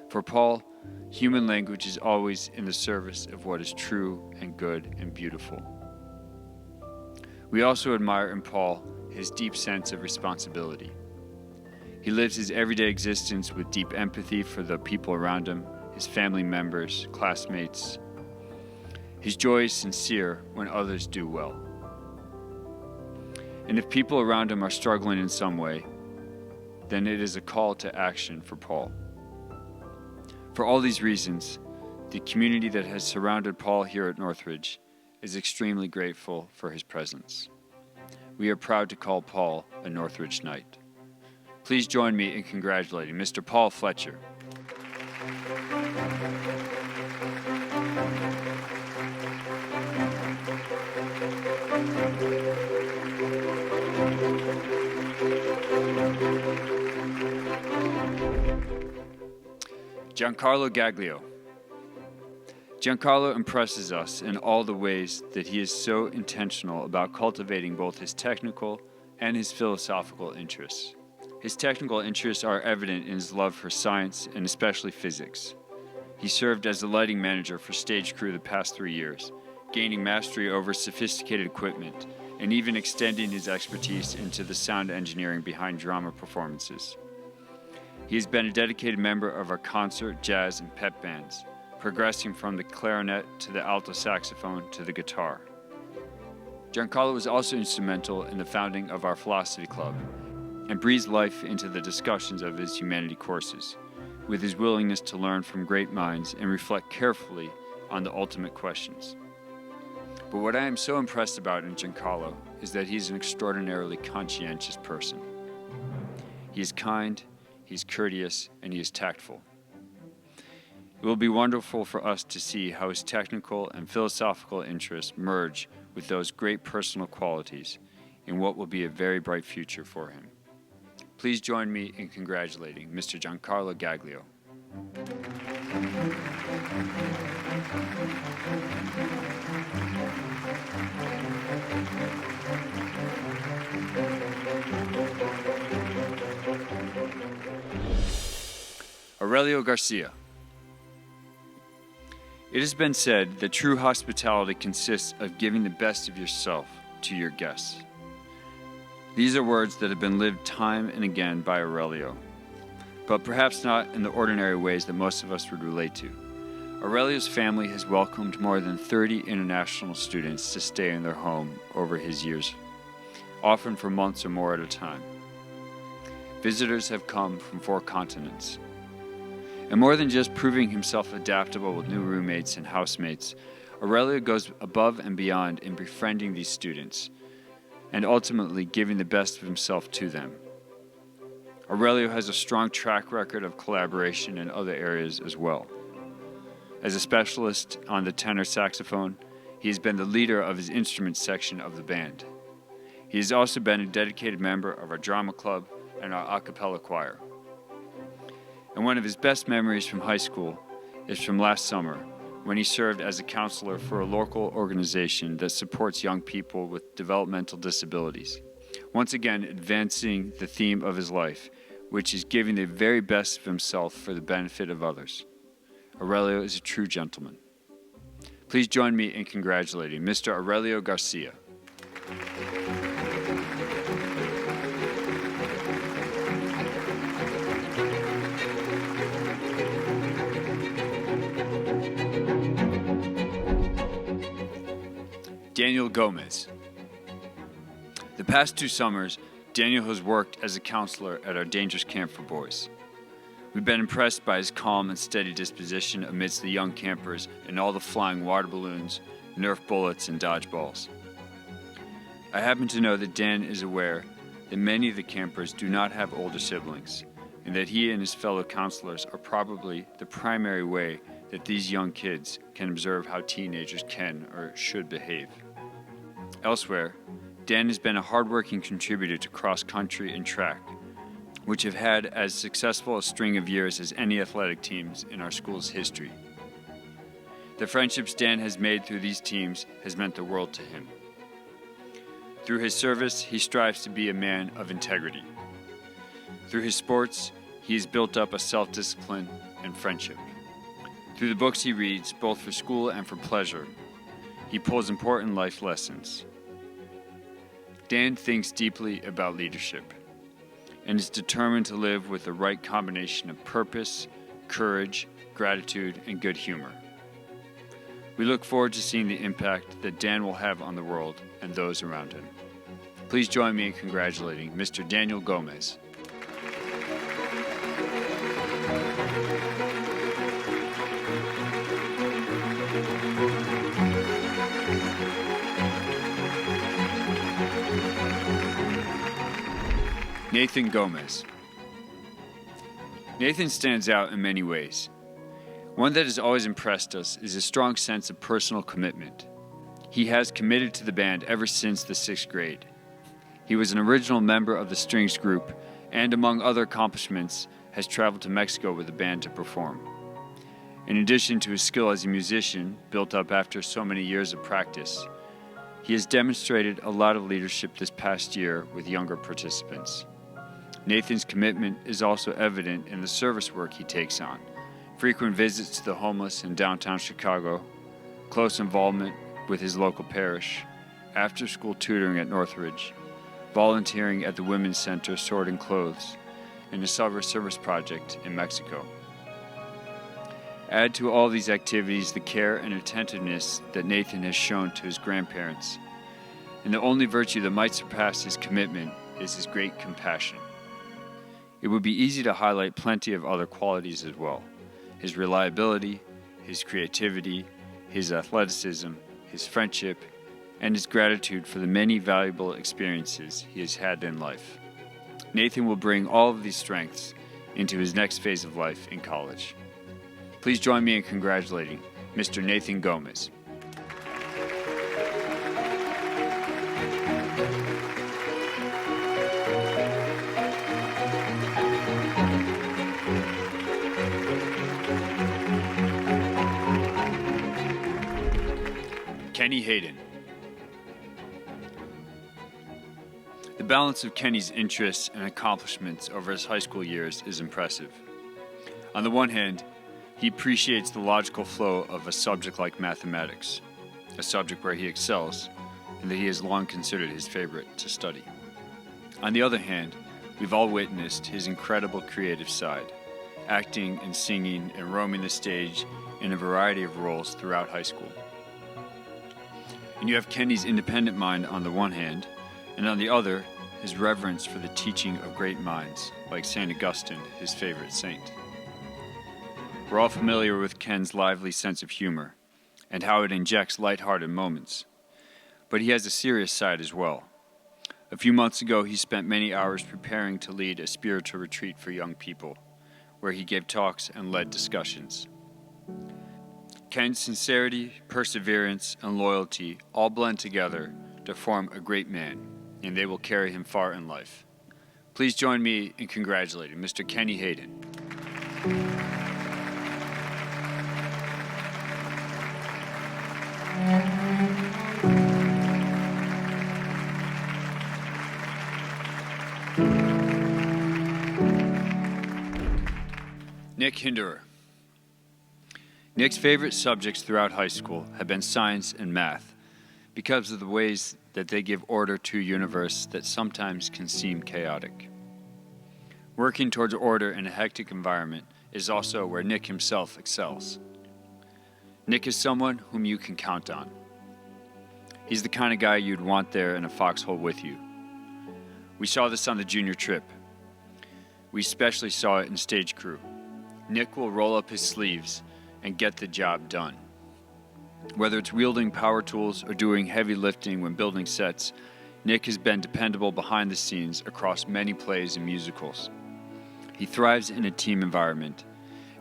For Paul, human language is always in the service of what is true and good and beautiful. We also admire in Paul his deep sense of responsibility. He lives his everyday existence with deep empathy for the people around him, his family members, classmates. His joy is sincere when others do well. And if people around him are struggling in some way, then it is a call to action for Paul. For all these reasons, the community that has surrounded Paul here at Northridge is extremely grateful for his presence. We are proud to call Paul a Northridge Knight. Please join me in congratulating Mr. Paul Fletcher. Giancarlo Gaglio. Giancarlo impresses us in all the ways that he is so intentional about cultivating both his technical and his philosophical interests. His technical interests are evident in his love for science and especially physics. He served as the lighting manager for stage crew the past 3 years, gaining mastery over sophisticated equipment and even extending his expertise into the sound engineering behind drama performances. He has been a dedicated member of our concert, jazz, and pep bands, progressing from the clarinet to the alto saxophone to the guitar. Giancarlo was also instrumental in the founding of our philosophy club and breathed life into the discussions of his humanity courses, with his willingness to learn from great minds and reflect carefully on the ultimate questions. But what I am so impressed about in Giancarlo is that he is an extraordinarily conscientious person. He is kind, he is courteous, and he is tactful. It will be wonderful for us to see how his technical and philosophical interests merge with those great personal qualities in what will be a very bright future for him. Please join me in congratulating Mr. Giancarlo Gaglio. Aurelio Garcia. It has been said that true hospitality consists of giving the best of yourself to your guests. These are words that have been lived time and again by Aurelio, but perhaps not in the ordinary ways that most of us would relate to. Aurelio's family has welcomed more than 30 international students to stay in their home over his years, often for months or more at a time. Visitors have come from 4 continents. And more than just proving himself adaptable with new roommates and housemates, Aurelio goes above and beyond in befriending these students and ultimately giving the best of himself to them, Aurelio has a strong track record of collaboration in other areas as well. As a specialist on the tenor saxophone, he has been the leader of his instruments section of the band. He has also been a dedicated member of our drama club and our a cappella choir. And one of his best memories from high school is from last summer, when he served as a counselor for a local organization that supports young people with developmental disabilities, once again advancing the theme of his life, which is giving the very best of himself for the benefit of others. Aurelio is a true gentleman. Please join me in congratulating Mr. Aurelio Garcia. Daniel Gomez. The past 2 summers, Daniel has worked as a counselor at our dangerous camp for boys. We've been impressed by his calm and steady disposition amidst the young campers and all the flying water balloons, Nerf bullets, and dodgeballs. I happen to know that Dan is aware that many of the campers do not have older siblings, and that he and his fellow counselors are probably the primary way that these young kids can observe how teenagers can or should behave. Elsewhere, Dan has been a hardworking contributor to cross-country and track, which have had as successful a string of years as any athletic teams in our school's history. The friendships Dan has made through these teams has meant the world to him. Through his service, he strives to be a man of integrity. Through his sports, he has built up a self-discipline and friendship. Through the books he reads, both for school and for pleasure, he pulls important life lessons. Dan thinks deeply about leadership and is determined to live with the right combination of purpose, courage, gratitude, and good humor. We look forward to seeing the impact that Dan will have on the world and those around him. Please join me in congratulating Mr. Daniel Gomez. Nathan Gomez. Nathan stands out in many ways. One that has always impressed us is his strong sense of personal commitment. He has committed to the band ever since the 6th grade. He was an original member of the strings group and, among other accomplishments, has traveled to Mexico with the band to perform. In addition to his skill as a musician, built up after so many years of practice, he has demonstrated a lot of leadership this past year with younger participants. Nathan's commitment is also evident in the service work he takes on, frequent visits to the homeless in downtown Chicago, close involvement with his local parish, after-school tutoring at Northridge, volunteering at the Women's Center sorting clothes, and a summer service project in Mexico. Add to all these activities the care and attentiveness that Nathan has shown to his grandparents, and the only virtue that might surpass his commitment is his great compassion. It would be easy to highlight plenty of other qualities as well: his reliability, his creativity, his athleticism, his friendship, and his gratitude for the many valuable experiences he has had in life. Nathan will bring all of these strengths into his next phase of life in college. Please join me in congratulating Mr. Nathan Gomez. Kenny Hayden. The balance of Kenny's interests and accomplishments over his high school years is impressive. On the one hand, he appreciates the logical flow of a subject like mathematics, a subject where he excels and that he has long considered his favorite to study. On the other hand, we've all witnessed his incredible creative side, acting and singing and roaming the stage in a variety of roles throughout high school. And you have Kenny's independent mind on the one hand, and on the other, his reverence for the teaching of great minds, like St. Augustine, his favorite saint. We're all familiar with Ken's lively sense of humor, and how it injects lighthearted moments. But he has a serious side as well, A few months ago, he spent many hours preparing to lead a spiritual retreat for young people, where he gave talks and led discussions. Ken's sincerity, perseverance, and loyalty all blend together to form a great man, and they will carry him far in life. Please join me in congratulating Mr. Kenny Hayden. Nick Hinderer. Nick's favorite subjects throughout high school have been science and math because of the ways that they give order to a universe that sometimes can seem chaotic. Working towards order in a hectic environment is also where Nick himself excels. Nick is someone whom you can count on. He's the kind of guy you'd want there in a foxhole with you. We saw this on the junior trip. We especially saw it in stage crew. Nick will roll up his sleeves and get the job done. Whether it's wielding power tools or doing heavy lifting when building sets, Nick has been dependable behind the scenes across many plays and musicals. He thrives in a team environment,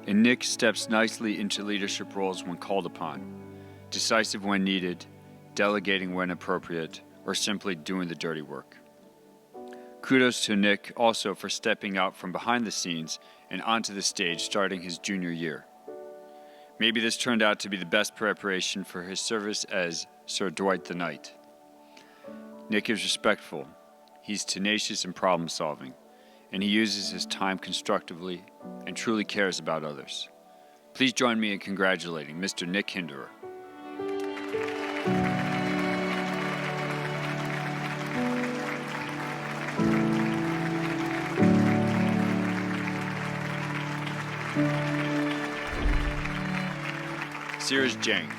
and Nick steps nicely into leadership roles when called upon, decisive when needed, delegating when appropriate, or simply doing the dirty work. Kudos to Nick also for stepping out from behind the scenes and onto the stage starting his junior year. Maybe this turned out to be the best preparation for his service as Sir Dwight the Knight. Nick is respectful, he's tenacious in problem solving, and he uses his time constructively and truly cares about others. Please join me in congratulating Mr. Nick Hinderer. Sirius Jang.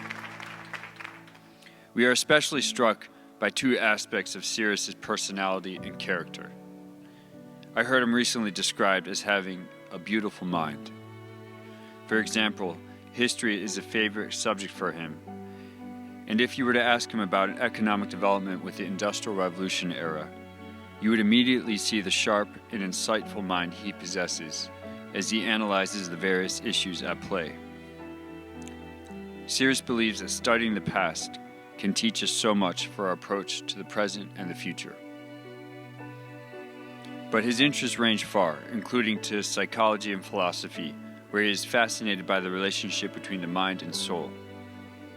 We are especially struck by two aspects of Sirius's personality and character. I heard him recently described as having a beautiful mind. For example, history is a favorite subject for him, and if you were to ask him about economic development with the Industrial Revolution era, you would immediately see the sharp and insightful mind he possesses as he analyzes the various issues at play. Sirius believes that studying the past can teach us so much for our approach to the present and the future. But his interests range far, including to psychology and philosophy, where he is fascinated by the relationship between the mind and soul.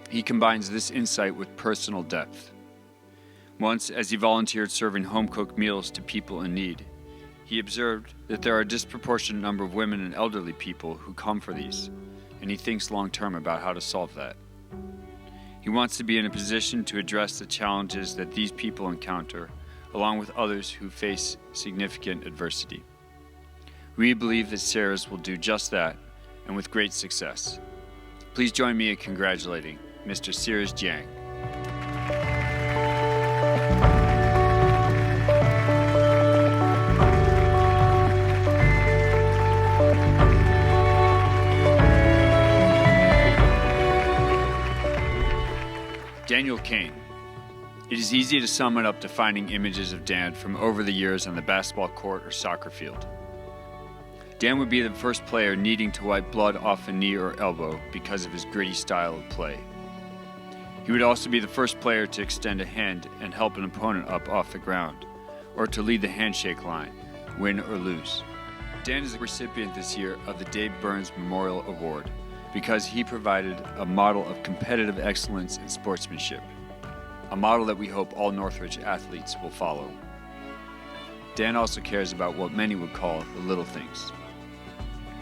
He combines this insight with personal depth. Once, as he volunteered serving home-cooked meals to people in need, he observed that there are a disproportionate number of women and elderly people who come for these, and he thinks long-term about how to solve that. He wants to be in a position to address the challenges that these people encounter, along with others who face significant adversity. We believe that Sirius will do just that, and with great success. Please join me in congratulating Mr. Sirius Jang. Daniel Kane. It is easy to sum it up to finding images of Dan from over the years on the basketball court or soccer field. Dan would be the first player needing to wipe blood off a knee or elbow because of his gritty style of play. He would also be the first player to extend a hand and help an opponent up off the ground, or to lead the handshake line, win or lose. Dan is the recipient this year of the Dave Burns Memorial Award because he provided a model of competitive excellence and sportsmanship, a model that we hope all Northridge athletes will follow. Dan also cares about what many would call the little things.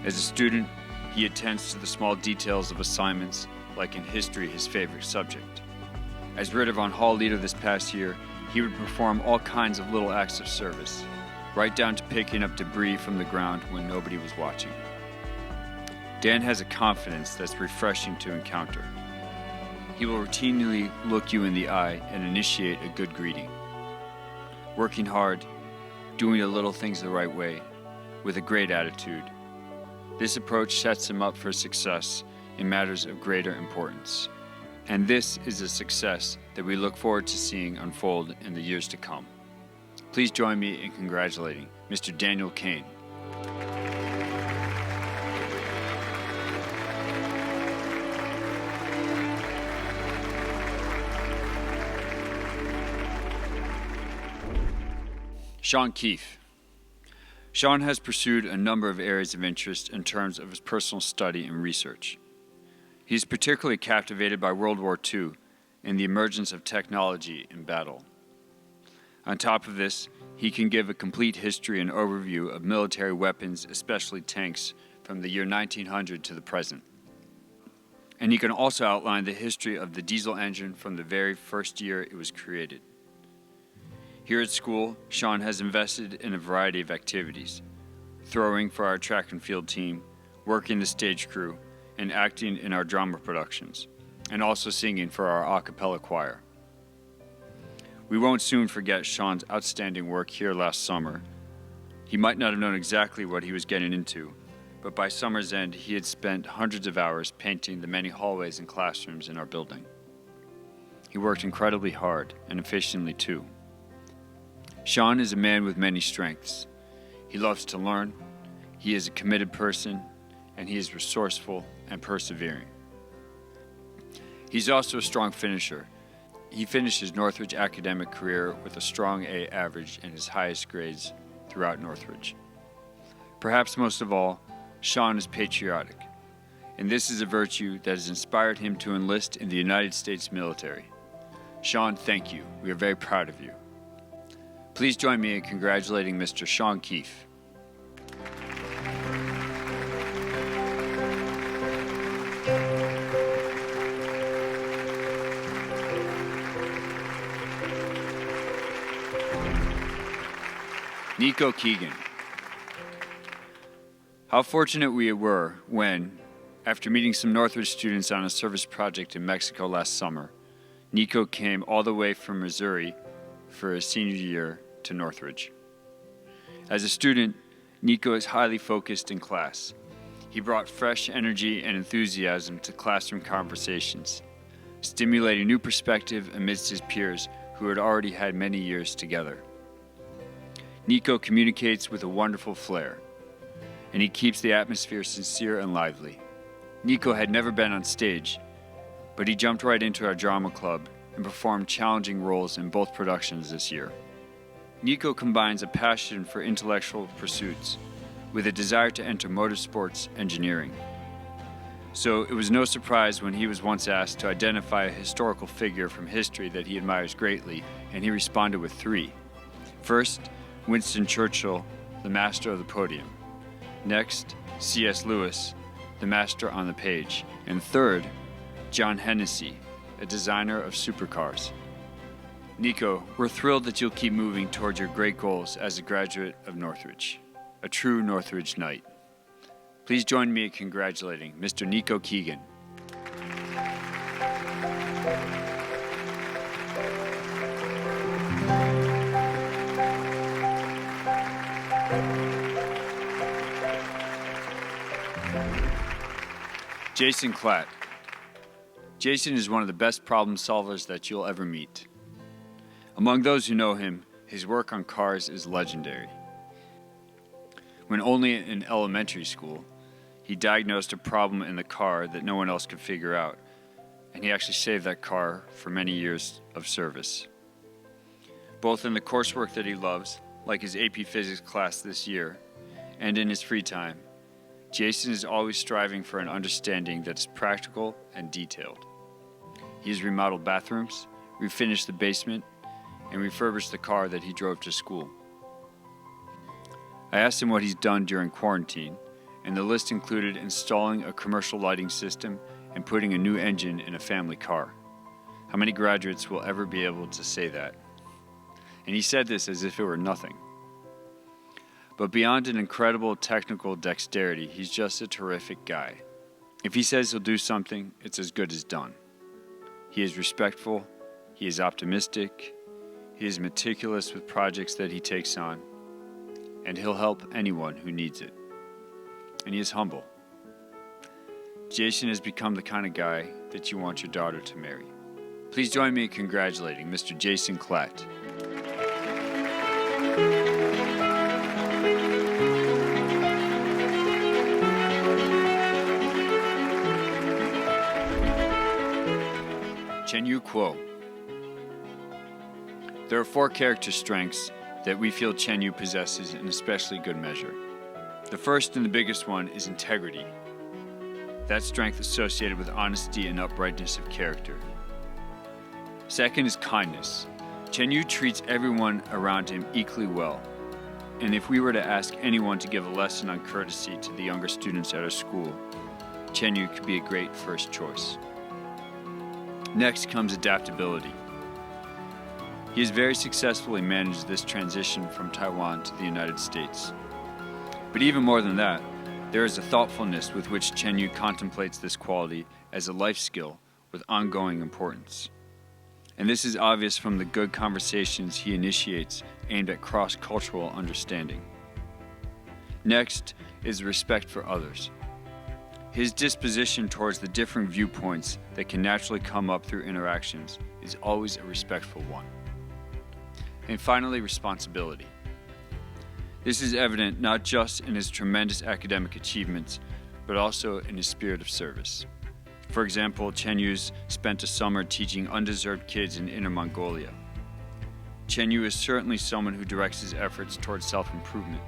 As a student, he attends to the small details of assignments, like in history, his favorite subject. As Ritter von Hall leader this past year, he would perform all kinds of little acts of service, right down to picking up debris from the ground when nobody was watching. Dan has a confidence that's refreshing to encounter. He will routinely look you in the eye and initiate a good greeting. Working hard, doing the little things the right way, with a great attitude. This approach sets him up for success in matters of greater importance. And this is a success that we look forward to seeing unfold in the years to come. Please join me in congratulating Mr. Daniel Kane. Sean Keefe. Sean has pursued a number of areas of interest in terms of his personal study and research. He is particularly captivated by World War II and the emergence of technology in battle. On top of this, he can give a complete history and overview of military weapons, especially tanks, from the year 1900 to the present. And he can also outline the history of the diesel engine from the very first year it was created. Here at school, Sean has invested in a variety of activities: throwing for our track and field team, working the stage crew, and acting in our drama productions, and also singing for our a cappella choir. We won't soon forget Sean's outstanding work here last summer. He might not have known exactly what he was getting into, but by summer's end, he had spent hundreds of hours painting the many hallways and classrooms in our building. He worked incredibly hard and efficiently too. Sean is a man with many strengths. He loves to learn, he is a committed person, and he is resourceful and persevering. He's also a strong finisher. He finished his Northridge academic career with a strong A average and his highest grades throughout Northridge. Perhaps most of all, Sean is patriotic, and this is a virtue that has inspired him to enlist in the United States military. Sean, thank you. We are very proud of you. Please join me in congratulating Mr. Sean Keefe. Nico Keegan. How fortunate we were when, after meeting some Northridge students on a service project in Mexico last summer, Nico came all the way from Missouri for his senior year to Northridge. As a student, Nico is highly focused in class. He brought fresh energy and enthusiasm to classroom conversations, stimulating new perspective amidst his peers who had already had many years together. Nico communicates with a wonderful flair, and he keeps the atmosphere sincere and lively. Nico had never been on stage, but he jumped right into our drama club and performed challenging roles in both productions this year. Nico combines a passion for intellectual pursuits with a desire to enter motorsports engineering. So it was no surprise when he was once asked to identify a historical figure from history that he admires greatly, and he responded with three. First, Winston Churchill, the master of the podium. Next, C.S. Lewis, the master on the page. And third, John Hennessy, a designer of supercars. Nico, we're thrilled that you'll keep moving towards your great goals as a graduate of Northridge, a true Northridge Knight. Please join me in congratulating Mr. Nico Keegan. Jason Klatt. Jason is one of the best problem solvers that you'll ever meet. Among those who know him, his work on cars is legendary. When only in elementary school, he diagnosed a problem in the car that no one else could figure out, and he actually saved that car for many years of service. Both in the coursework that he loves, like his AP Physics class this year, and in his free time, Jason is always striving for an understanding that is practical and detailed. He has remodeled bathrooms, refinished the basement, and refurbished the car that he drove to school. I asked him what he's done during quarantine, and the list included installing a commercial lighting system and putting a new engine in a family car. How many graduates will ever be able to say that? And he said this as if it were nothing. But beyond an incredible technical dexterity, he's just a terrific guy. If he says he'll do something, it's as good as done. He is respectful, he is optimistic, he is meticulous with projects that he takes on, and he'll help anyone who needs it. And he is humble. Jason has become the kind of guy that you want your daughter to marry. Please join me in congratulating Mr. Jason Klatt. Chen Yu Kuo. There are 4 character strengths that we feel Chen Yu possesses in especially good measure. The first and the biggest one is integrity. That strength associated with honesty and uprightness of character. Second is kindness. Chen Yu treats everyone around him equally well. And if we were to ask anyone to give a lesson on courtesy to the younger students at our school, Chen Yu could be a great first choice. Next comes adaptability. He has very successfully managed this transition from Taiwan to the United States. But even more than that, there is a thoughtfulness with which Chen Yu contemplates this quality as a life skill with ongoing importance. And this is obvious from the good conversations he initiates aimed at cross-cultural understanding. Next is respect for others. His disposition towards the different viewpoints that can naturally come up through interactions is always a respectful one. And finally, responsibility. This is evident not just in his tremendous academic achievements, but also in his spirit of service. For example, Chen Yu's spent a summer teaching undeserved kids in Inner Mongolia. Chen Yu is certainly someone who directs his efforts towards self-improvement,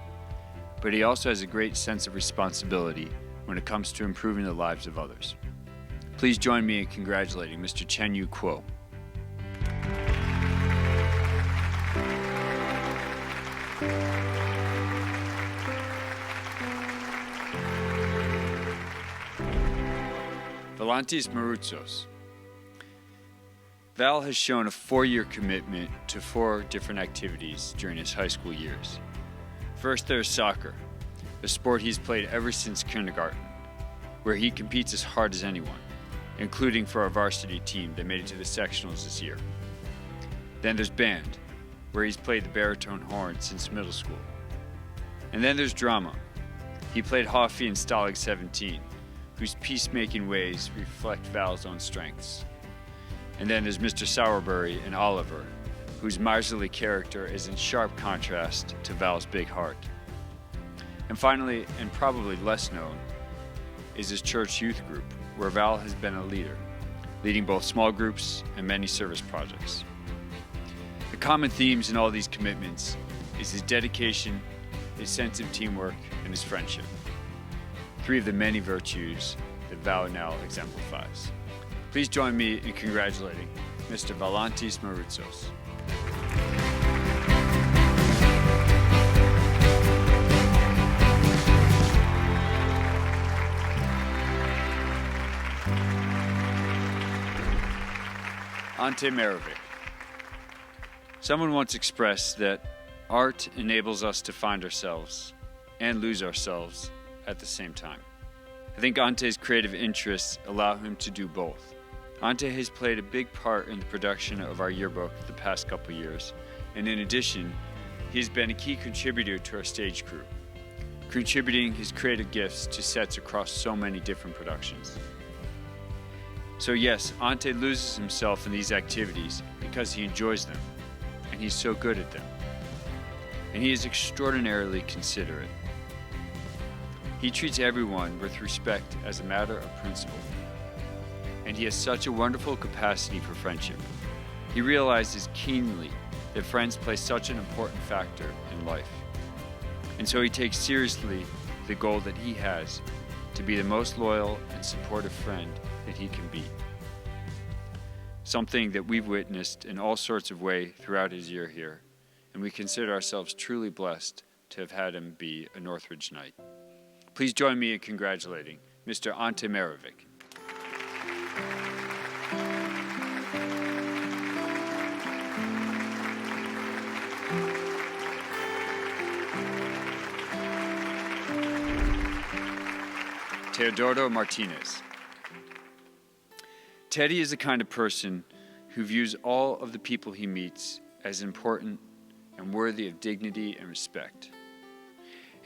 but he also has a great sense of responsibility when it comes to improving the lives of others. Please join me in congratulating Mr. Chen Yu Kuo. Valentis Marutsos. Val has shown a 4-year commitment to 4 different activities during his high school years. First, there's soccer, a sport he's played ever since kindergarten, where he competes as hard as anyone, including for our varsity team that made it to the sectionals this year. Then there's band, where he's played the baritone horn since middle school. And then there's drama. He played Hoffi in Stalag 17, whose peacemaking ways reflect Val's own strengths. And then there's Mr. Sowerbury and Oliver, whose miserly character is in sharp contrast to Val's big heart. And finally, and probably less known, is his church youth group, where Val has been a leader, leading both small groups and many service projects. The common themes in all these commitments is his dedication, his sense of teamwork, and his friendship. 3 of the many virtues that Val now exemplifies. Please join me in congratulating Mr. Valentis Marutsos. Ante Merovic. Someone once expressed that art enables us to find ourselves and lose ourselves at the same time. I think Ante's creative interests allow him to do both. Ante has played a big part in the production of our yearbook the past couple years, and in addition, he's been a key contributor to our stage crew, contributing his creative gifts to sets across so many different productions. So yes, Ante loses himself in these activities because he enjoys them, and he's so good at them. And he is extraordinarily considerate. He treats everyone with respect as a matter of principle. And he has such a wonderful capacity for friendship. He realizes keenly that friends play such an important factor in life. And so he takes seriously the goal that he has to be the most loyal and supportive friend that he can be. Something that we've witnessed in all sorts of ways throughout his year here, and we consider ourselves truly blessed to have had him be a Northridge Knight. Please join me in congratulating Mr. Ante Merovic. Teodoro Martinez. Teddy is the kind of person who views all of the people he meets as important and worthy of dignity and respect.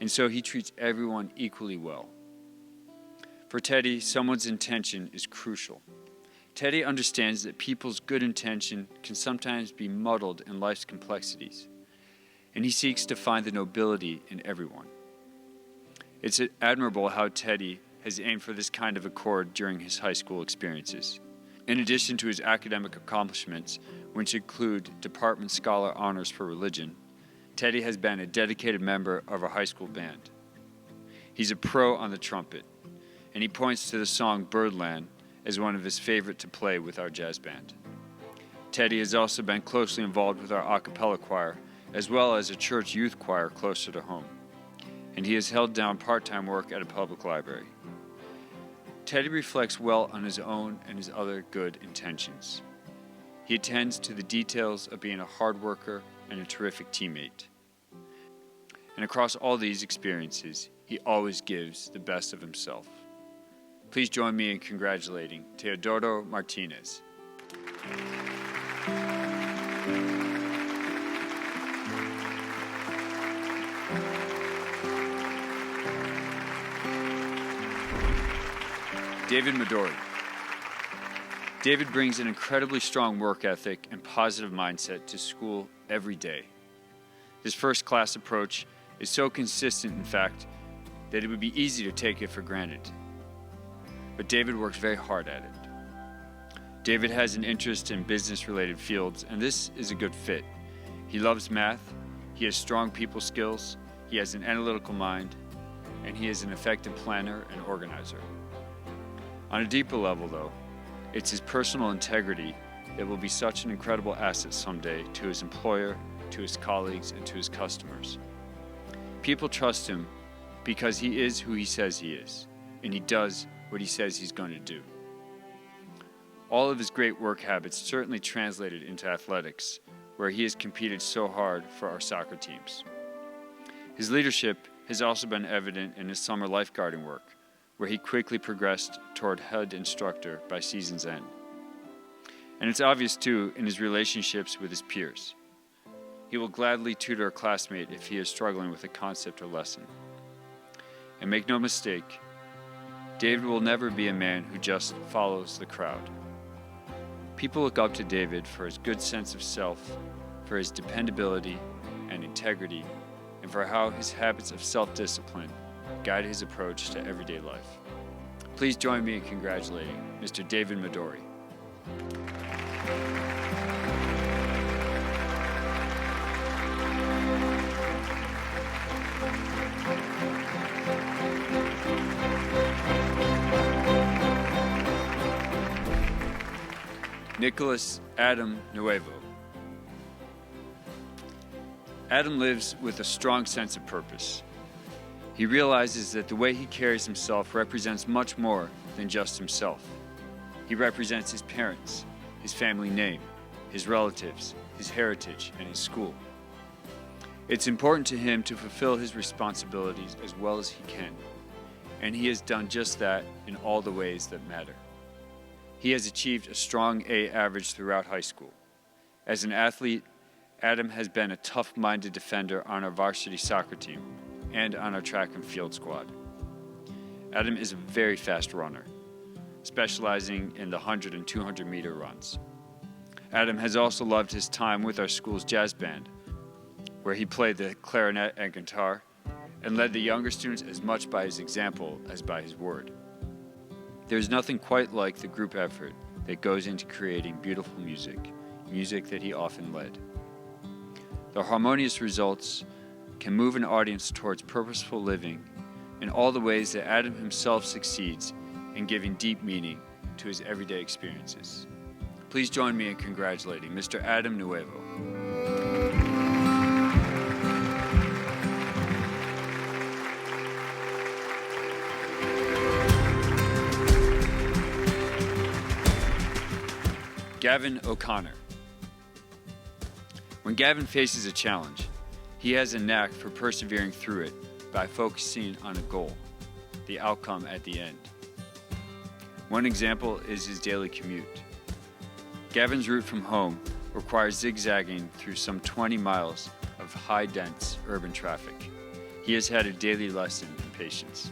And so he treats everyone equally well. For Teddy, someone's intention is crucial. Teddy understands that people's good intention can sometimes be muddled in life's complexities, and he seeks to find the nobility in everyone. It's admirable how Teddy has aimed for this kind of accord during his high school experiences. In addition to his academic accomplishments, which include Department Scholar Honors for Religion, Teddy has been a dedicated member of our high school band. He's a pro on the trumpet, and he points to the song Birdland as one of his favorite to play with our jazz band. Teddy has also been closely involved with our a cappella choir, as well as a church youth choir closer to home, and he has held down part-time work at a public library. Teddy reflects well on his own and his other good intentions. He attends to the details of being a hard worker and a terrific teammate. And across all these experiences, he always gives the best of himself. Please join me in congratulating Teodoro Martinez. David Midori. David brings an incredibly strong work ethic and positive mindset to school every day. His first-class approach is so consistent, in fact, that it would be easy to take it for granted. But David works very hard at it. David has an interest in business-related fields, and this is a good fit. He loves math, he has strong people skills, he has an analytical mind, and he is an effective planner and organizer. On a deeper level, though, it's his personal integrity that will be such an incredible asset someday to his employer, to his colleagues, and to his customers. People trust him because he is who he says he is, and he does what he says he's going to do. All of his great work habits certainly translated into athletics, where he has competed so hard for our soccer teams. His leadership has also been evident in his summer lifeguarding work, where he quickly progressed toward head instructor by season's end. And it's obvious, too, in his relationships with his peers. He will gladly tutor a classmate if he is struggling with a concept or lesson. And make no mistake, David will never be a man who just follows the crowd. People look up to David for his good sense of self, for his dependability and integrity, and for how his habits of self-discipline guide his approach to everyday life. Please join me in congratulating Mr. David Midori. Nicholas Adam Nuevo. Adam lives with a strong sense of purpose. He realizes that the way he carries himself represents much more than just himself. He represents his parents, his family name, his relatives, his heritage, and his school. It's important to him to fulfill his responsibilities as well as he can, and he has done just that in all the ways that matter. He has achieved a strong A average throughout high school. As an athlete, Adam has been a tough-minded defender on our varsity soccer team and on our track and field squad. Adam is a very fast runner, specializing in the 100 and 200 meter runs. Adam has also loved his time with our school's jazz band, where he played the clarinet and guitar and led the younger students as much by his example as by his word. There's nothing quite like the group effort that goes into creating beautiful music, music that he often led. The harmonious results can move an audience towards purposeful living in all the ways that Adam himself succeeds in giving deep meaning to his everyday experiences. Please join me in congratulating Mr. Adam Nuevo. Gavin O'Connor. When Gavin faces a challenge, he has a knack for persevering through it by focusing on a goal, the outcome at the end. One example is his daily commute. Gavin's route from home requires zigzagging through some 20 miles of high-dense urban traffic. He has had a daily lesson in patience.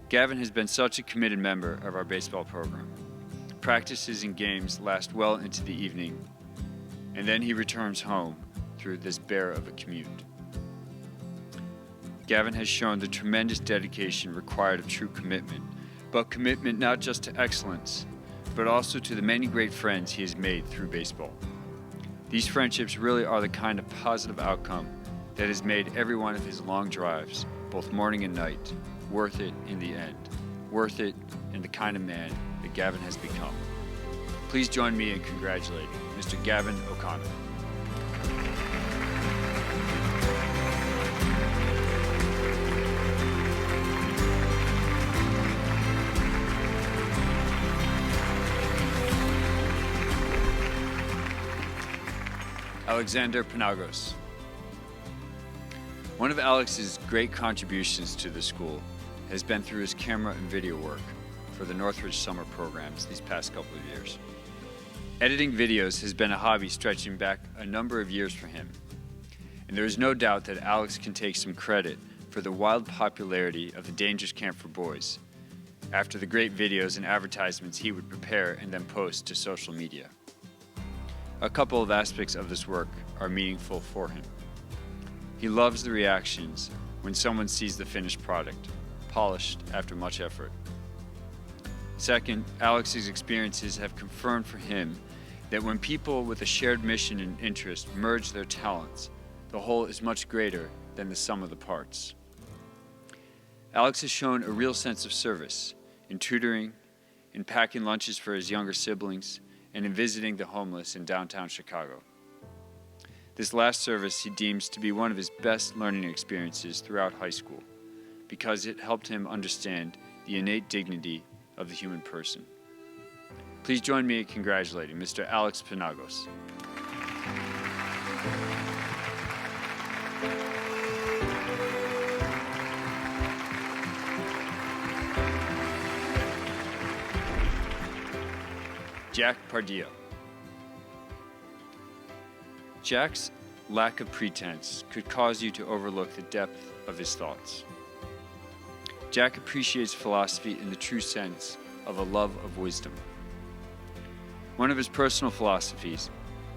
Gavin has been such a committed member of our baseball program. Practices and games last well into the evening, and then he returns home through this bear of a commute. Gavin has shown the tremendous dedication required of true commitment, but commitment not just to excellence, but also to the many great friends he has made through baseball. These friendships really are the kind of positive outcome that has made every one of his long drives, both morning and night, worth it in the end, worth it in the kind of man that Gavin has become. Please join me in congratulating Mr. Gavin O'Connor. Alexander Panagos. One of Alex's great contributions to the school has been through his camera and video work for the Northridge summer programs these past couple of years. Editing videos has been a hobby stretching back a number of years for him, and there is no doubt that Alex can take some credit for the wild popularity of the Dangerous Camp for Boys after the great videos and advertisements he would prepare and then post to social media. A couple of aspects of this work are meaningful for him. He loves the reactions when someone sees the finished product, polished after much effort. Second, Alex's experiences have confirmed for him that when people with a shared mission and interest merge their talents, the whole is much greater than the sum of the parts. Alex has shown a real sense of service in tutoring, in packing lunches for his younger siblings, and in visiting the homeless in downtown Chicago. This last service he deems to be one of his best learning experiences throughout high school because it helped him understand the innate dignity of the human person. Please join me in congratulating Mr. Alex Panagos. Jack Pardillo. Jack's lack of pretense could cause you to overlook the depth of his thoughts. Jack appreciates philosophy in the true sense of a love of wisdom. One of his personal philosophies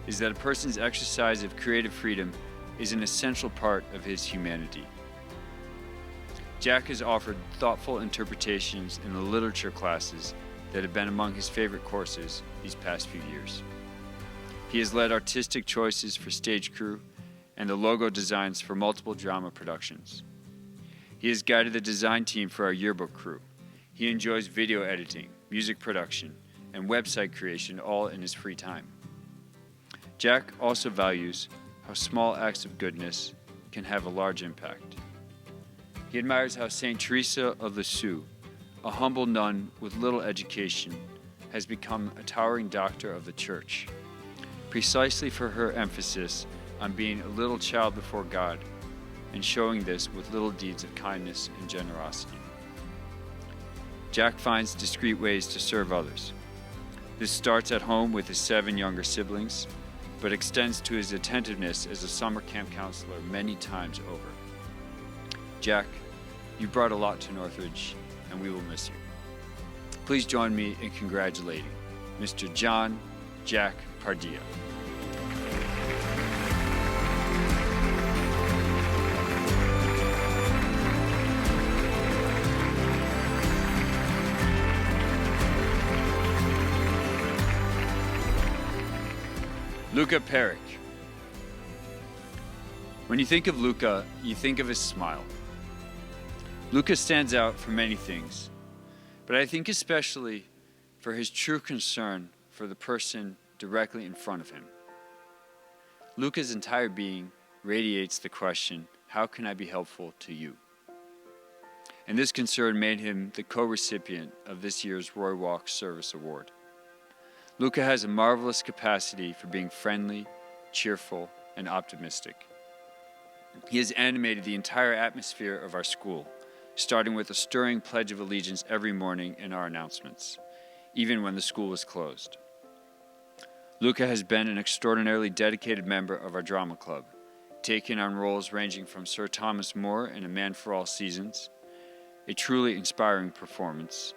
is that a person's exercise of creative freedom is an essential part of his humanity. Jack has offered thoughtful interpretations in the literature classes that have been among his favorite courses these past few years. He has led artistic choices for stage crew and the logo designs for multiple drama productions. He has guided the design team for our yearbook crew. He enjoys video editing, music production, and website creation all in his free time. Jack also values how small acts of goodness can have a large impact. He admires how St. Teresa of Lisieux, a humble nun with little education, has become a towering doctor of the church, precisely for her emphasis on being a little child before God and showing this with little deeds of kindness and generosity. Jack finds discreet ways to serve others. This starts at home with his 7 younger siblings, but extends to his attentiveness as a summer camp counselor many times over. Jack, you brought a lot to Northridge, and we will miss you. Please join me in congratulating Mr. John Jack Pardillo. Luca Peric. When you think of Luca, you think of his smile. Luca stands out for many things, but I think especially for his true concern for the person directly in front of him. Luca's entire being radiates the question, how can I be helpful to you? And this concern made him the co-recipient of this year's Roy Walk Service Award. Luca has a marvelous capacity for being friendly, cheerful, and optimistic. He has animated the entire atmosphere of our school, starting with a stirring Pledge of Allegiance every morning in our announcements, even when the school was closed. Luca has been an extraordinarily dedicated member of our drama club, taking on roles ranging from Sir Thomas More in A Man for All Seasons, a truly inspiring performance,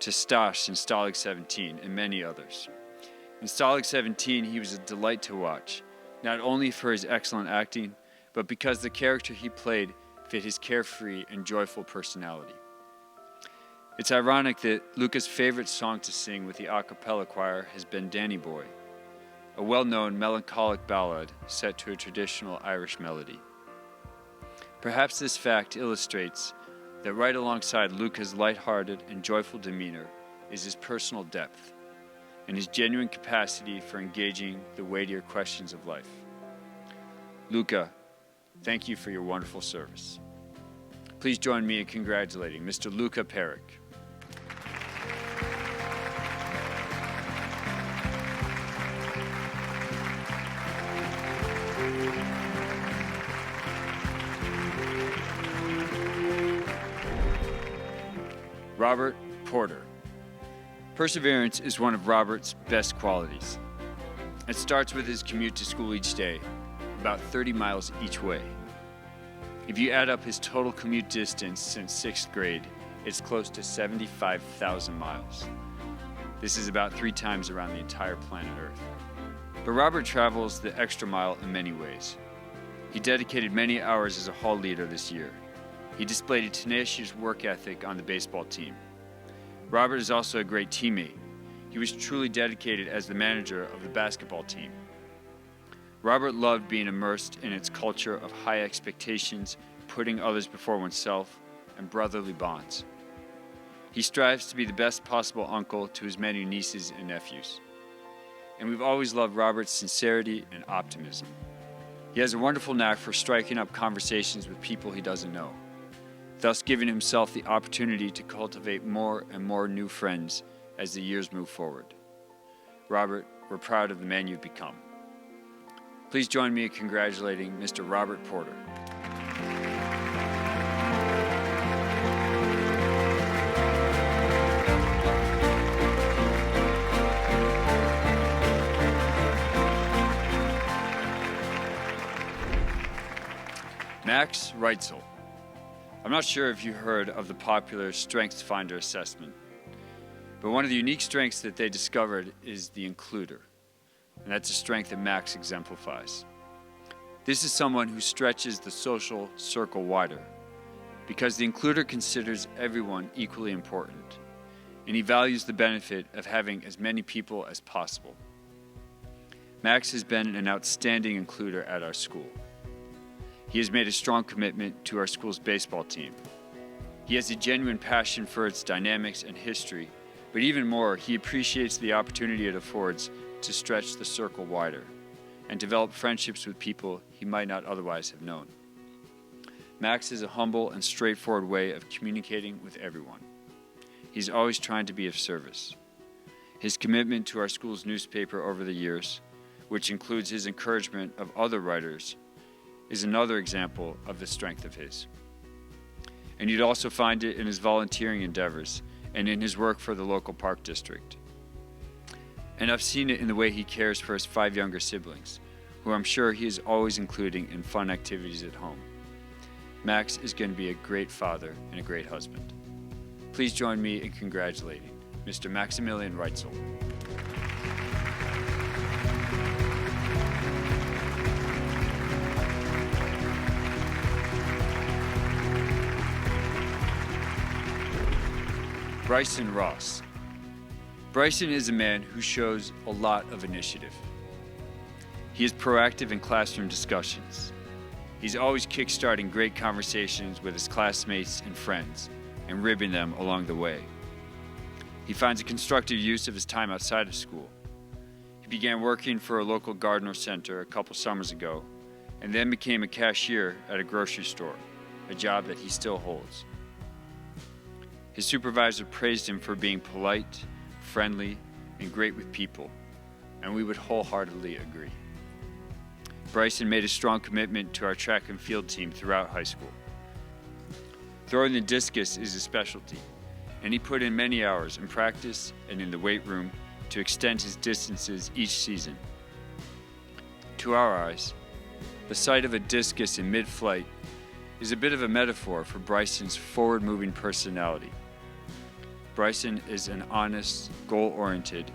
to Stash in Stalag 17 and many others. In Stalag 17, he was a delight to watch, not only for his excellent acting, but because the character he played fit his carefree and joyful personality. It's ironic that Luca's favorite song to sing with the a cappella choir has been Danny Boy, a well-known melancholic ballad set to a traditional Irish melody. Perhaps this fact illustrates that right alongside Luca's lighthearted and joyful demeanor is his personal depth and his genuine capacity for engaging the weightier questions of life. Luca, thank you for your wonderful service. Please join me in congratulating Mr. Luca Perrick. Robert Porter. Perseverance is one of Robert's best qualities. It starts with his commute to school each day, about 30 miles each way. If you add up his total commute distance since 6th grade, it's close to 75,000 miles. This is about 3 times around the entire planet Earth. But Robert travels the extra mile in many ways. He dedicated many hours as a hall leader this year. He displayed a tenacious work ethic on the baseball team. Robert is also a great teammate. He was truly dedicated as the manager of the basketball team. Robert loved being immersed in its culture of high expectations, putting others before oneself, and brotherly bonds. He strives to be the best possible uncle to his many nieces and nephews. And we've always loved Robert's sincerity and optimism. He has a wonderful knack for striking up conversations with people he doesn't know, thus giving himself the opportunity to cultivate more and more new friends as the years move forward. Robert, we're proud of the man you've become. Please join me in congratulating Mr. Robert Porter. Max Reitzel. I'm not sure if you heard of the popular StrengthsFinder assessment, but one of the unique strengths that they discovered is the includer, and that's a strength that Max exemplifies. This is someone who stretches the social circle wider, because the includer considers everyone equally important, and he values the benefit of having as many people as possible. Max has been an outstanding includer at our school. He has made a strong commitment to our school's baseball team. He has a genuine passion for its dynamics and history, but even more, he appreciates the opportunity it affords to stretch the circle wider and develop friendships with people he might not otherwise have known. Max has a humble and straightforward way of communicating with everyone. He's always trying to be of service. His commitment to our school's newspaper over the years, which includes his encouragement of other writers, is another example of the strength of his. And you'd also find it in his volunteering endeavors and in his work for the local park district. And I've seen it in the way he cares for his 5 younger siblings, who I'm sure he is always including in fun activities at home. Max is going to be a great father and a great husband. Please join me in congratulating Mr. Maximilian Reitzel. Bryson Ross. Bryson is a man who shows a lot of initiative. He is proactive in classroom discussions. He's always kickstarting great conversations with his classmates and friends and ribbing them along the way. He finds a constructive use of his time outside of school. He began working for a local gardener center a couple summers ago and then became a cashier at a grocery store, a job that he still holds. His supervisor praised him for being polite, friendly, and great with people, and we would wholeheartedly agree. Bryson made a strong commitment to our track and field team throughout high school. Throwing the discus is his specialty, and he put in many hours in practice and in the weight room to extend his distances each season. To our eyes, the sight of a discus in mid-flight is a bit of a metaphor for Bryson's forward-moving personality. Bryson is an honest, goal-oriented,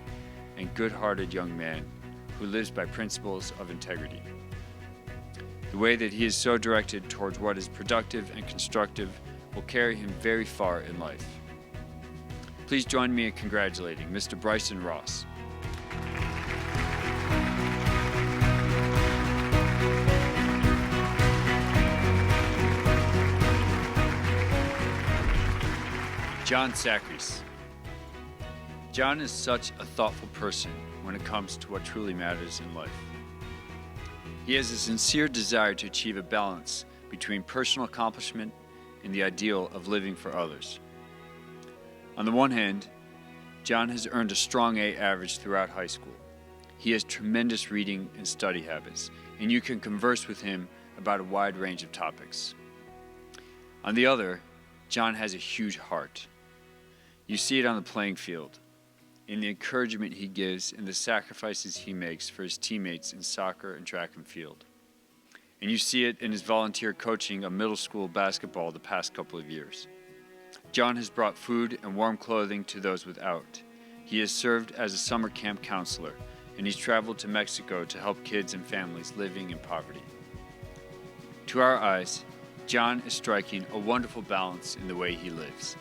and good-hearted young man who lives by principles of integrity. The way that he is so directed towards what is productive and constructive will carry him very far in life. Please join me in congratulating Mr. Bryson Ross. John Sacris. John is such a thoughtful person when it comes to what truly matters in life. He has a sincere desire to achieve a balance between personal accomplishment and the ideal of living for others. On the one hand, John has earned a strong A average throughout high school. He has tremendous reading and study habits, and you can converse with him about a wide range of topics. On the other, John has a huge heart. You see it on the playing field, in the encouragement he gives and the sacrifices he makes for his teammates in soccer and track and field. And you see it in his volunteer coaching of middle school basketball the past couple of years. John has brought food and warm clothing to those without. He has served as a summer camp counselor, and he's traveled to Mexico to help kids and families living in poverty. To our eyes, John is striking a wonderful balance in the way he lives.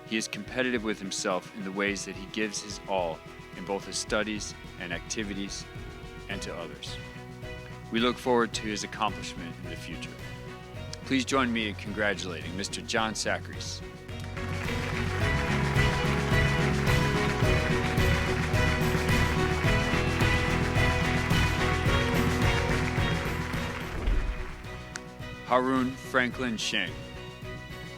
He is competitive with himself in the ways that he gives his all in both his studies and activities and to others. We look forward to his accomplishment in the future. Please join me in congratulating Mr. John Sacris. Harun Franklin Sheng.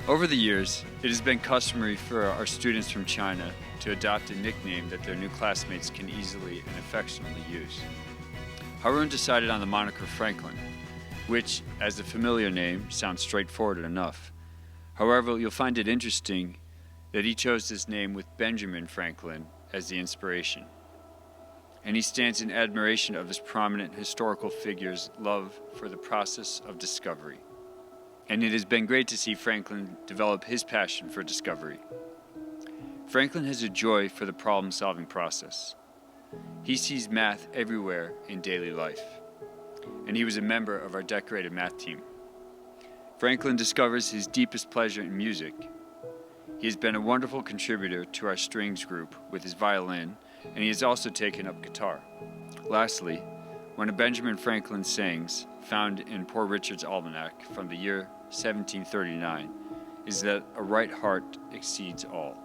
Over the years, it has been customary for our students from China to adopt a nickname that their new classmates can easily and affectionately use. Harun decided on the moniker Franklin, which, as a familiar name, sounds straightforward enough. However, you'll find it interesting that he chose this name with Benjamin Franklin as the inspiration. And he stands in admiration of this prominent historical figure's love for the process of discovery. And it has been great to see Franklin develop his passion for discovery. Franklin has a joy for the problem-solving process. He sees math everywhere in daily life, and he was a member of our decorated math team. Franklin discovers his deepest pleasure in music. He has been a wonderful contributor to our strings group with his violin, and he has also taken up guitar. Lastly, when a Benjamin Franklin sayings, found in Poor Richard's Almanac from the year 1739, is that a right heart exceeds all.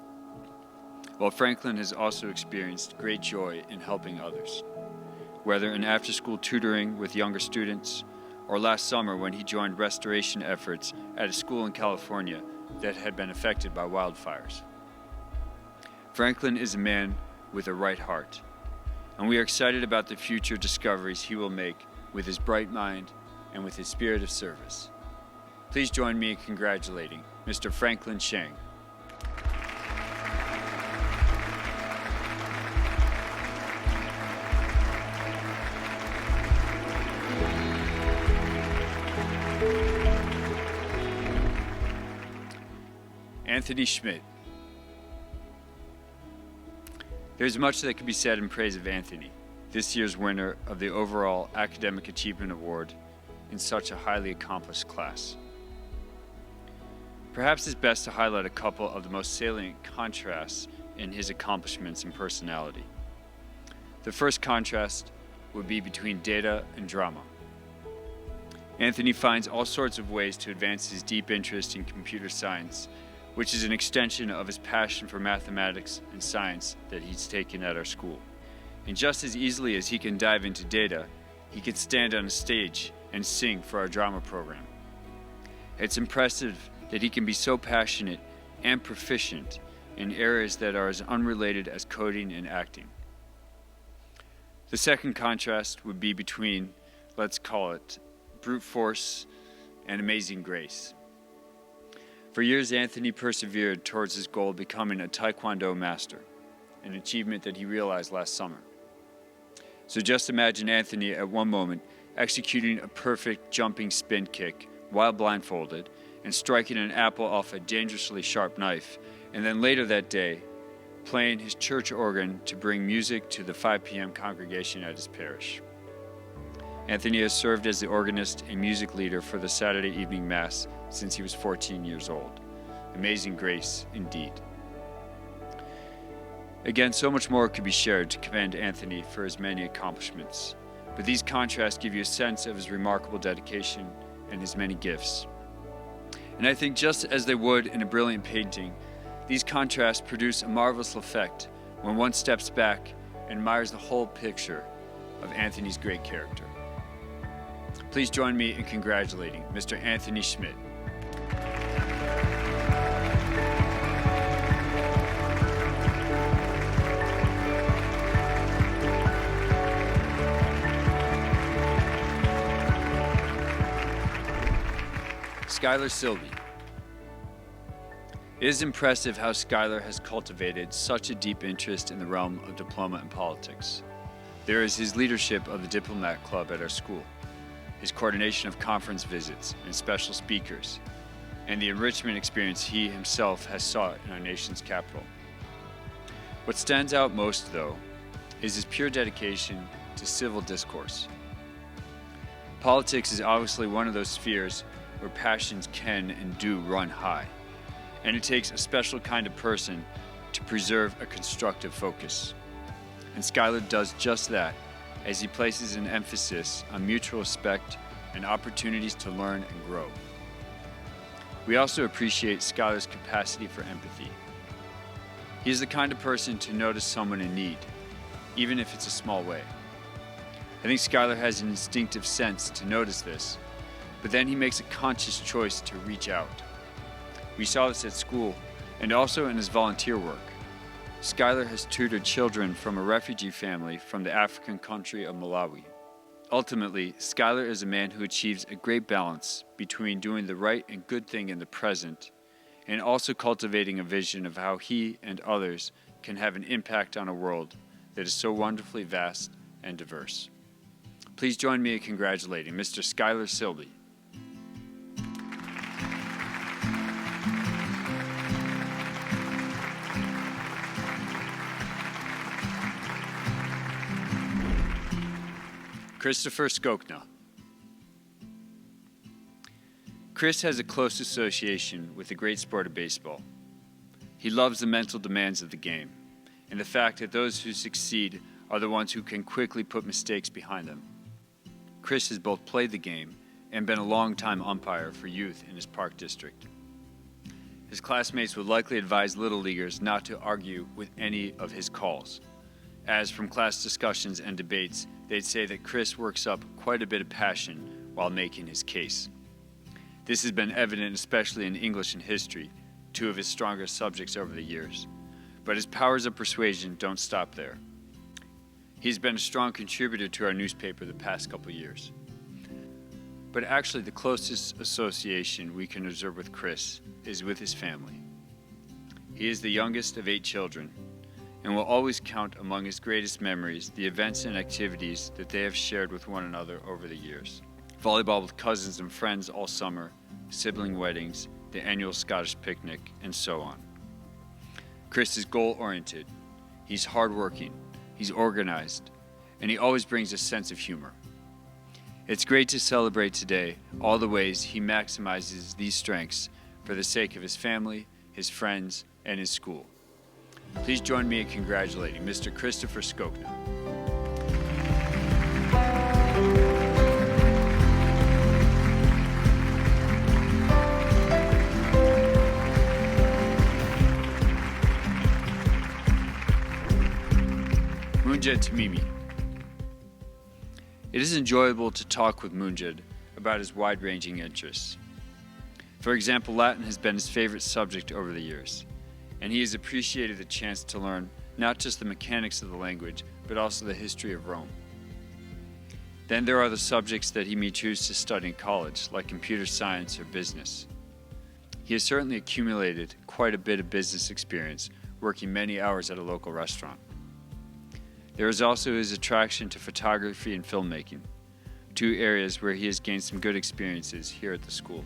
While Franklin has also experienced great joy in helping others, whether in after-school tutoring with younger students, or last summer when he joined restoration efforts at a school in California that had been affected by wildfires. Franklin is a man with a right heart, and we are excited about the future discoveries he will make with his bright mind and with his spirit of service. Please join me in congratulating Mr. Franklin Sheng. Anthony Schmidt. There's much that could be said in praise of Anthony, this year's winner of the overall Academic Achievement Award in such a highly accomplished class. Perhaps it's best to highlight a couple of the most salient contrasts in his accomplishments and personality. The first contrast would be between data and drama. Anthony finds all sorts of ways to advance his deep interest in computer science, which is an extension of his passion for mathematics and science that he's taken at our school. And just as easily as he can dive into data, he can stand on a stage and sing for our drama program. It's impressive that he can be so passionate and proficient in areas that are as unrelated as coding and acting. The second contrast would be between, let's call it, brute force and amazing grace. For years, Anthony persevered towards his goal of becoming a Taekwondo master, an achievement that he realized last summer. So just imagine Anthony at one moment executing a perfect jumping spin kick while blindfolded and striking an apple off a dangerously sharp knife, and then later that day, playing his church organ to bring music to the 5 p.m. congregation at his parish. Anthony has served as the organist and music leader for the Saturday evening Mass since he was 14 years old. Amazing grace indeed. Again, so much more could be shared to commend Anthony for his many accomplishments, but these contrasts give you a sense of his remarkable dedication and his many gifts. And I think just as they would in a brilliant painting, these contrasts produce a marvelous effect when one steps back and admires the whole picture of Anthony's great character. Please join me in congratulating Mr. Anthony Schmidt. Skylar Silby. It is impressive how Skylar has cultivated such a deep interest in the realm of diploma and politics. There is his leadership of the Diplomat Club at our school, his coordination of conference visits and special speakers, and the enrichment experience he himself has sought in our nation's capital. What stands out most, though, is his pure dedication to civil discourse. Politics is obviously one of those spheres where passions can and do run high, and it takes a special kind of person to preserve a constructive focus. And Skylar does just that, as he places an emphasis on mutual respect and opportunities to learn and grow. We also appreciate Skylar's capacity for empathy. He is the kind of person to notice someone in need, even if it's a small way. I think Skylar has an instinctive sense to notice this, but then he makes a conscious choice to reach out. We saw this at school and also in his volunteer work. Skylar has tutored children from a refugee family from the African country of Malawi. Ultimately, Skylar is a man who achieves a great balance between doing the right and good thing in the present and also cultivating a vision of how he and others can have an impact on a world that is so wonderfully vast and diverse. Please join me in congratulating Mr. Skylar Silby. Christopher Skokna. Chris has a close association with the great sport of baseball. He loves the mental demands of the game and the fact that those who succeed are the ones who can quickly put mistakes behind them. Chris has both played the game and been a long-time umpire for youth in his park district. His classmates would likely advise little leaguers not to argue with any of his calls, as from class discussions and debates, they'd say that Chris works up quite a bit of passion while making his case. This has been evident especially in English and history, two of his strongest subjects over the years. But his powers of persuasion don't stop there. He's been a strong contributor to our newspaper the past couple years. But actually the closest association we can observe with Chris is with his family. He is the youngest of 8 children, and will always count among his greatest memories the events and activities that they have shared with one another over the years. Volleyball with cousins and friends all summer, sibling weddings, the annual Scottish picnic, and so on. Chris is goal-oriented, he's hardworking, he's organized, and he always brings a sense of humor. It's great to celebrate today all the ways he maximizes these strengths for the sake of his family, his friends, and his school. Please join me in congratulating Mr. Christopher Skokna. Munjed Tamimi. It is enjoyable to talk with Munjed about his wide-ranging interests. For example, Latin has been his favorite subject over the years, and he has appreciated the chance to learn not just the mechanics of the language, but also the history of Rome. Then there are the subjects that he may choose to study in college, like computer science or business. He has certainly accumulated quite a bit of business experience, working many hours at a local restaurant. There is also his attraction to photography and filmmaking, 2 areas where he has gained some good experiences here at the school.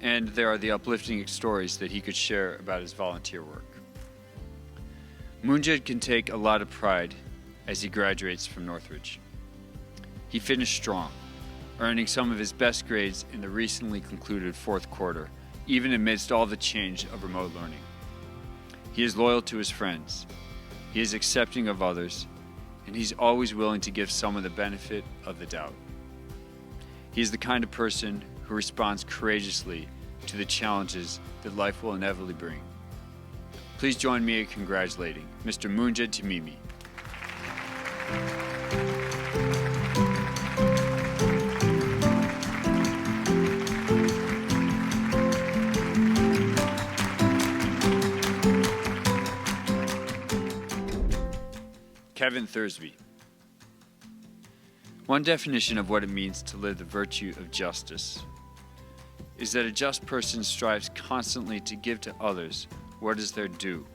And there are the uplifting stories that he could share about his volunteer work. Munjed can take a lot of pride as he graduates from Northridge. He finished strong, earning some of his best grades in the recently concluded 4th quarter, even amidst all the change of remote learning. He is loyal to his friends. He is accepting of others, and he's always willing to give someone the benefit of the doubt. He is the kind of person who responds courageously to the challenges that life will inevitably bring. Please join me in congratulating Mr. Munja Timimi. Kevin Thursby. One definition of what it means to live the virtue of justice is that a just person strives constantly to give to others what is their due,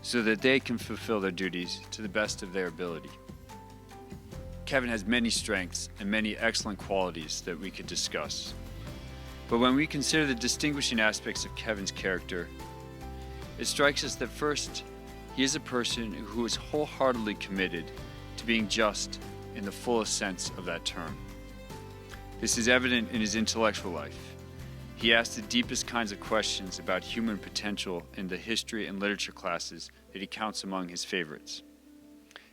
so that they can fulfill their duties to the best of their ability. Kevin has many strengths and many excellent qualities that we could discuss. But when we consider the distinguishing aspects of Kevin's character, it strikes us that first, he is a person who is wholeheartedly committed to being just in the fullest sense of that term. This is evident in his intellectual life. He asks the deepest kinds of questions about human potential in the history and literature classes that he counts among his favorites.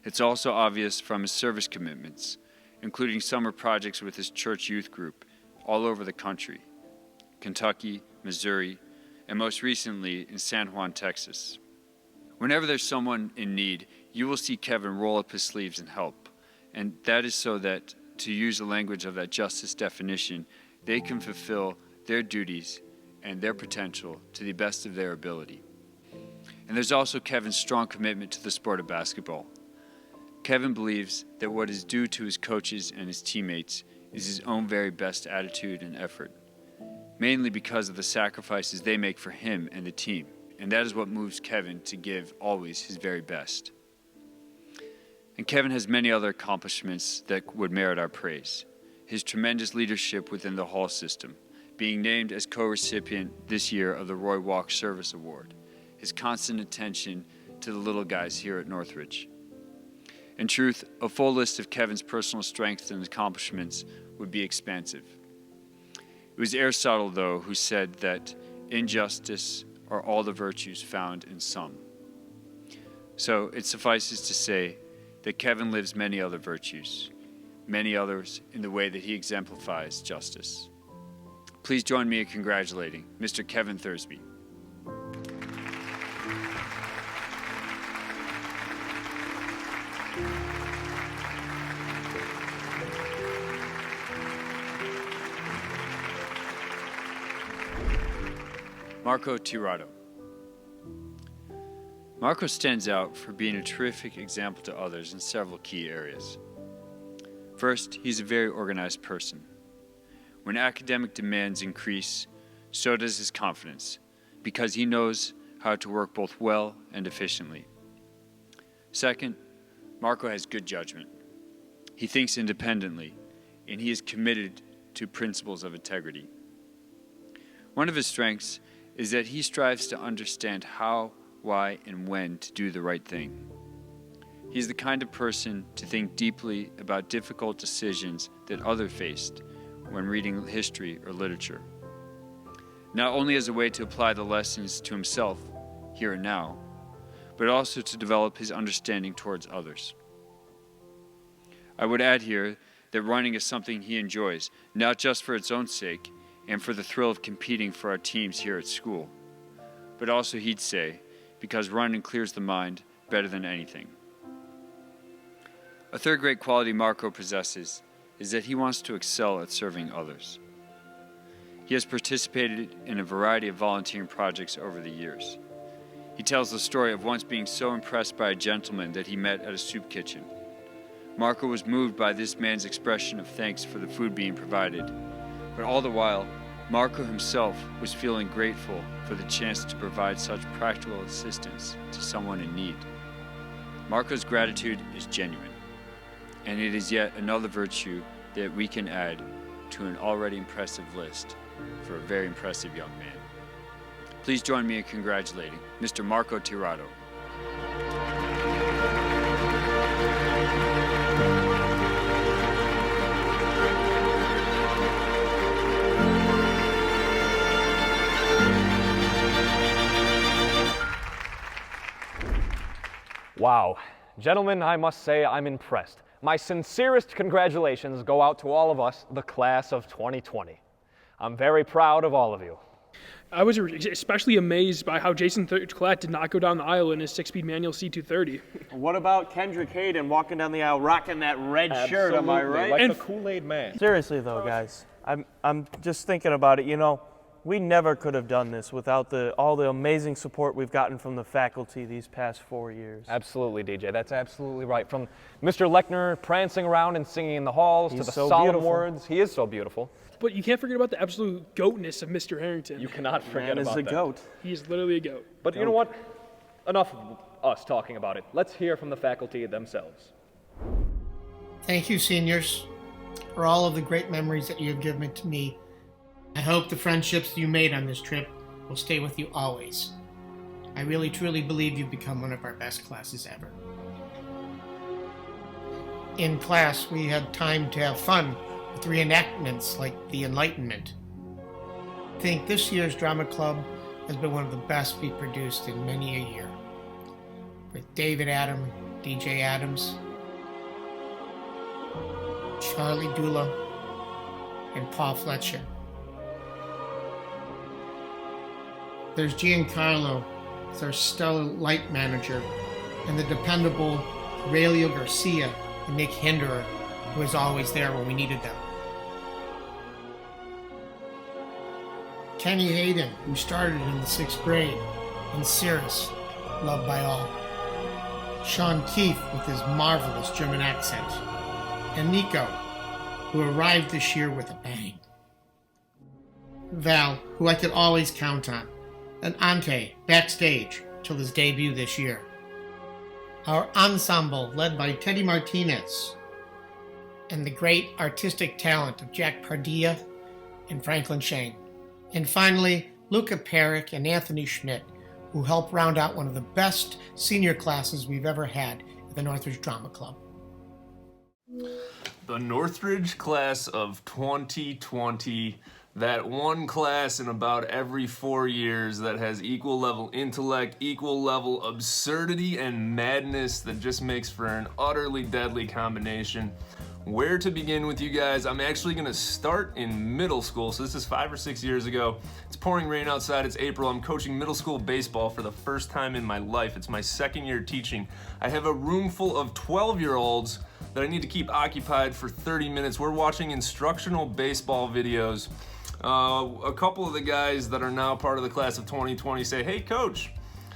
It's also obvious from his service commitments, including summer projects with his church youth group all over the country, Kentucky, Missouri, and most recently in San Juan, Texas. Whenever there's someone in need, you will see Kevin roll up his sleeves and help. And that is so that, to use the language of that justice definition, they can fulfill their duties and their potential to the best of their ability. And there's also Kevin's strong commitment to the sport of basketball. Kevin believes that what is due to his coaches and his teammates is his own very best attitude and effort, mainly because of the sacrifices they make for him and the team. And that is what moves Kevin to give always his very best. And Kevin has many other accomplishments that would merit our praise. His tremendous leadership within the hall system, being named as co-recipient this year of the Roy Walk Service Award, his constant attention to the little guys here at Northridge. In truth, a full list of Kevin's personal strengths and accomplishments would be expansive. It was Aristotle, though, who said that injustice are all the virtues found in some. So it suffices to say that Kevin lives many other virtues, many others in the way that he exemplifies justice. Please join me in congratulating Mr. Kevin Thursby. Marco Tirado. Marco stands out for being a terrific example to others in several key areas. First, he's a very organized person. When academic demands increase, so does his confidence, because he knows how to work both well and efficiently. Second, Marco has good judgment. He thinks independently, and he is committed to principles of integrity. One of his strengths is that he strives to understand how, why, and when to do the right thing. He's the kind of person to think deeply about difficult decisions that others faced when reading history or literature, not only as a way to apply the lessons to himself here and now, but also to develop his understanding towards others. I would add here that running is something he enjoys, not just for its own sake and for the thrill of competing for our teams here at school, but also, he'd say, because running clears the mind better than anything. A third great quality Marco possesses is that he wants to excel at serving others. He has participated in a variety of volunteering projects over the years. He tells the story of once being so impressed by a gentleman that he met at a soup kitchen. Marco was moved by this man's expression of thanks for the food being provided, but all the while, Marco himself was feeling grateful for the chance to provide such practical assistance to someone in need. Marco's gratitude is genuine, and it is yet another virtue that we can add to an already impressive list for a very impressive young man. Please join me in congratulating Mr. Marco Tirado. Wow. Gentlemen, I must say I'm impressed. My sincerest congratulations go out to all of us, the class of 2020. I'm very proud of all of you. I was especially amazed by how Jason Collette did not go down the aisle in his 6-speed manual C230. What about Kendrick Hayden walking down the aisle rocking that red shirt, am I right? Like the Kool-Aid man. Seriously though, guys, I'm just thinking about it, you know, we never could have done this without all the amazing support we've gotten from the faculty these past 4 years. Absolutely, DJ. That's absolutely right. From Mr. Lechner prancing around and singing in the halls to the so solemn beautiful. words. He is so beautiful. But you can't forget about the absolute goatness of Mr. Harrington. You cannot forget Man about is a that. goat. He is literally a goat. But you know what? Enough of us talking about it. Let's hear from the faculty themselves. Thank you, seniors, for all of the great memories that you have given to me. I hope the friendships you made on this trip will stay with you always. I really, truly believe you've become one of our best classes ever. In class, we had time to have fun with reenactments like the Enlightenment. I think this year's drama club has been one of the best we've produced in many a year. With David Adam, DJ Adams, Charlie Dula, and Paul Fletcher. There's Giancarlo as our stellar light manager, and the dependable Aurelio Garcia and Nick Hinderer, who was always there when we needed them. Kenny Hayden, who started in the 6th grade, and Cirrus, loved by all. Sean Keefe with his marvelous German accent, and Nico, who arrived this year with a bang. Val, who I could always count on, and Ante, backstage, till his debut this year. Our ensemble, led by Teddy Martinez, and the great artistic talent of Jack Pardilla and Franklin Shane. And finally, Luca Perrick and Anthony Schmidt, who helped round out one of the best senior classes we've ever had at the Northridge Drama Club. The Northridge class of 2020, that one class in about every 4 years that has equal level intellect, equal level absurdity and madness that just makes for an utterly deadly combination. Where to begin with you guys? I'm actually gonna start in middle school. So this is 5 or 6 years ago. It's pouring rain outside, it's April. I'm coaching middle school baseball for the first time in my life. It's my 2nd year teaching. I have a room full of 12-year-olds that I need to keep occupied for 30 minutes. We're watching instructional baseball videos. A couple of the guys that are now part of the class of 2020 say, "Hey coach,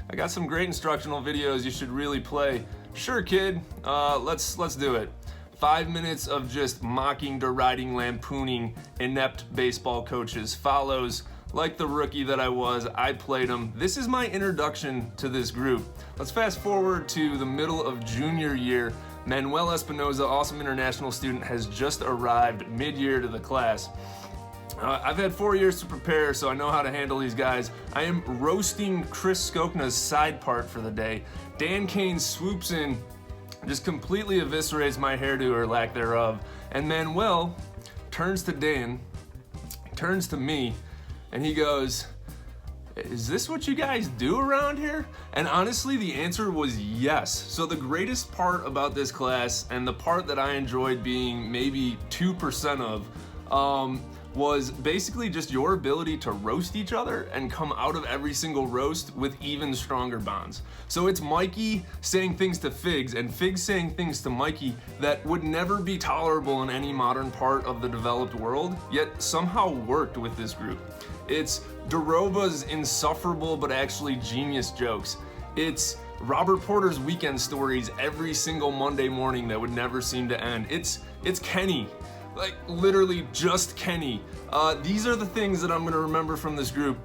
I got some great instructional videos you should really play." "Sure kid, let's do it." 5 minutes of just mocking, deriding, lampooning inept baseball coaches follows. Like the rookie that I was, I played them. This is my introduction to this group. Let's fast forward to the middle of junior year. Manuel Espinoza, awesome international student, has just arrived mid-year to the class. I've had 4 years to prepare, so I know how to handle these guys. I am roasting Chris Skokna's side part for the day. Dan Kane swoops in, just completely eviscerates my hairdo or lack thereof. And Manuel turns to Dan, turns to me, and he goes, "Is this what you guys do around here?" And honestly, the answer was yes. So the greatest part about this class, and the part that I enjoyed being maybe 2% of, was basically just your ability to roast each other and come out of every single roast with even stronger bonds. So it's Mikey saying things to Figs and Figs saying things to Mikey that would never be tolerable in any modern part of the developed world, yet somehow worked with this group. It's Doroba's insufferable but actually genius jokes. It's Robert Porter's weekend stories every single Monday morning that would never seem to end. It's Kenny. Like, literally just Kenny. These are the things that I'm gonna remember from this group.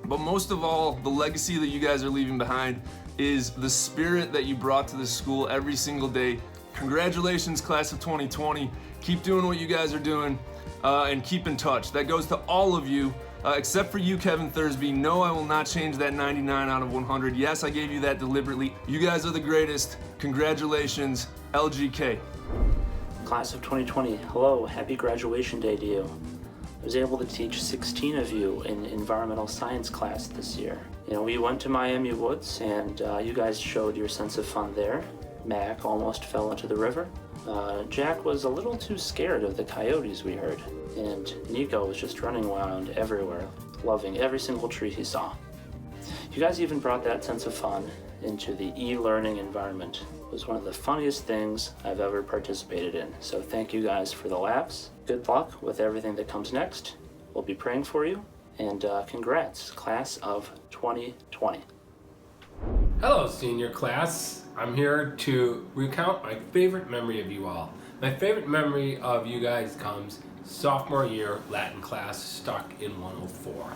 But most of all, the legacy that you guys are leaving behind is the spirit that you brought to this school every single day. Congratulations, class of 2020. Keep doing what you guys are doing, and keep in touch. That goes to all of you, except for you, Kevin Thursby. No, I will not change that 99 out of 100. Yes, I gave you that deliberately. You guys are the greatest. Congratulations, LGK. Class of 2020, hello, happy graduation day to you. I was able to teach 16 of you in environmental science class this year. You know, we went to Miami Woods and you guys showed your sense of fun there. Mac almost fell into the river. Jack was a little too scared of the coyotes we heard. And Nico was just running around everywhere, loving every single tree he saw. You guys even brought that sense of fun into the e-learning environment. It was one of the funniest things I've ever participated in. So thank you guys for the laughs. Good luck with everything that comes next. We'll be praying for you. And congrats, class of 2020. Hello, senior class. I'm here to recount my favorite memory of you all. My favorite memory of you guys comes sophomore year Latin class, stuck in 104.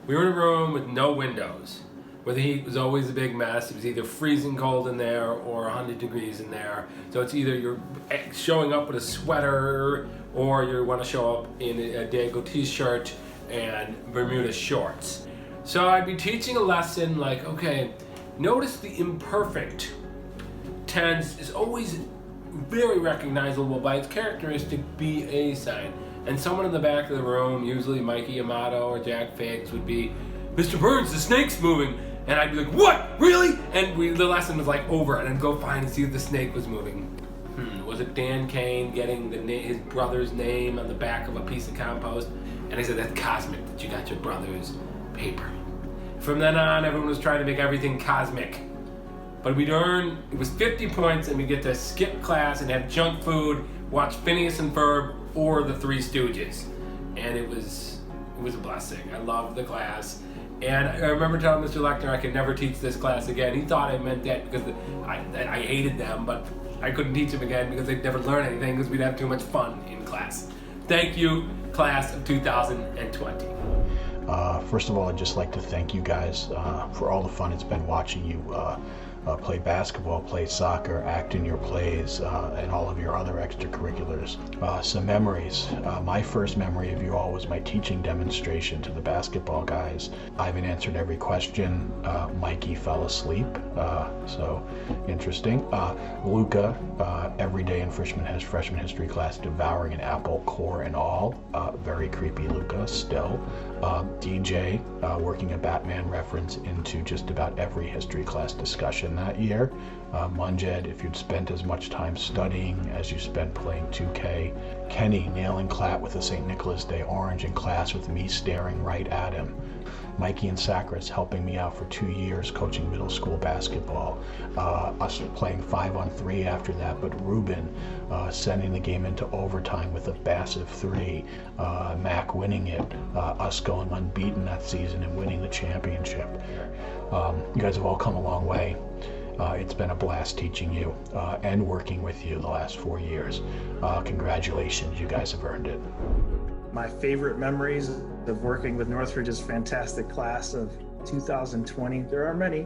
We were in a room with no windows, where the heat was always a big mess. It was either freezing cold in there or 100 degrees in there. So it's either you're showing up with a sweater or you want to show up in a Dago t-shirt and Bermuda shorts. So I'd be teaching a lesson like, okay, notice the imperfect tense is always very recognizable by its characteristic BA sign. And someone in the back of the room, usually Mikey Amato or Jack Fags, would be, Mr. Burns, the snake's moving. And I'd be like, what, really? And the lesson was like over, and I'd go find and see if the snake was moving. Was it Dan Kane getting his brother's name on the back of a piece of compost? And I said, that's cosmic that you got your brother's paper. From then on, everyone was trying to make everything cosmic. But we'd earn, it was 50 points, and we'd get to skip class and have junk food, watch Phineas and Ferb or the Three Stooges. And it was a blessing. I loved the class. And I remember telling Mr. Lechner I could never teach this class again. He thought I meant that because I hated them, but I couldn't teach them again because they'd never learn anything because we'd have too much fun in class. Thank you, class of 2020. First of all, I'd just like to thank you guys for all the fun it's been watching you play basketball, play soccer, act in your plays, and all of your other extracurriculars. Some memories. My first memory of you all was my teaching demonstration to the basketball guys. Ivan answered every question. Mikey fell asleep, so interesting. Luca, every day in freshman history class, devouring an apple, core and all. Very creepy Luca, still. DJ, working a Batman reference into just about every history class discussion that year. Munjed, if you'd spent as much time studying as you spent playing 2K. Kenny, nailing Clat with a St. Nicholas Day orange in class with me staring right at him. Mikey and Sacris helping me out for 2 years coaching middle school basketball. Us playing 5-on-3 after that, but Ruben sending the game into overtime with a massive 3. Mac winning it. Us going unbeaten that season and winning the championship. You guys have all come a long way. It's been a blast teaching you and working with you the last 4 years. Congratulations, you guys have earned it. My favorite memories of working with Northridge's fantastic class of 2020, there are many.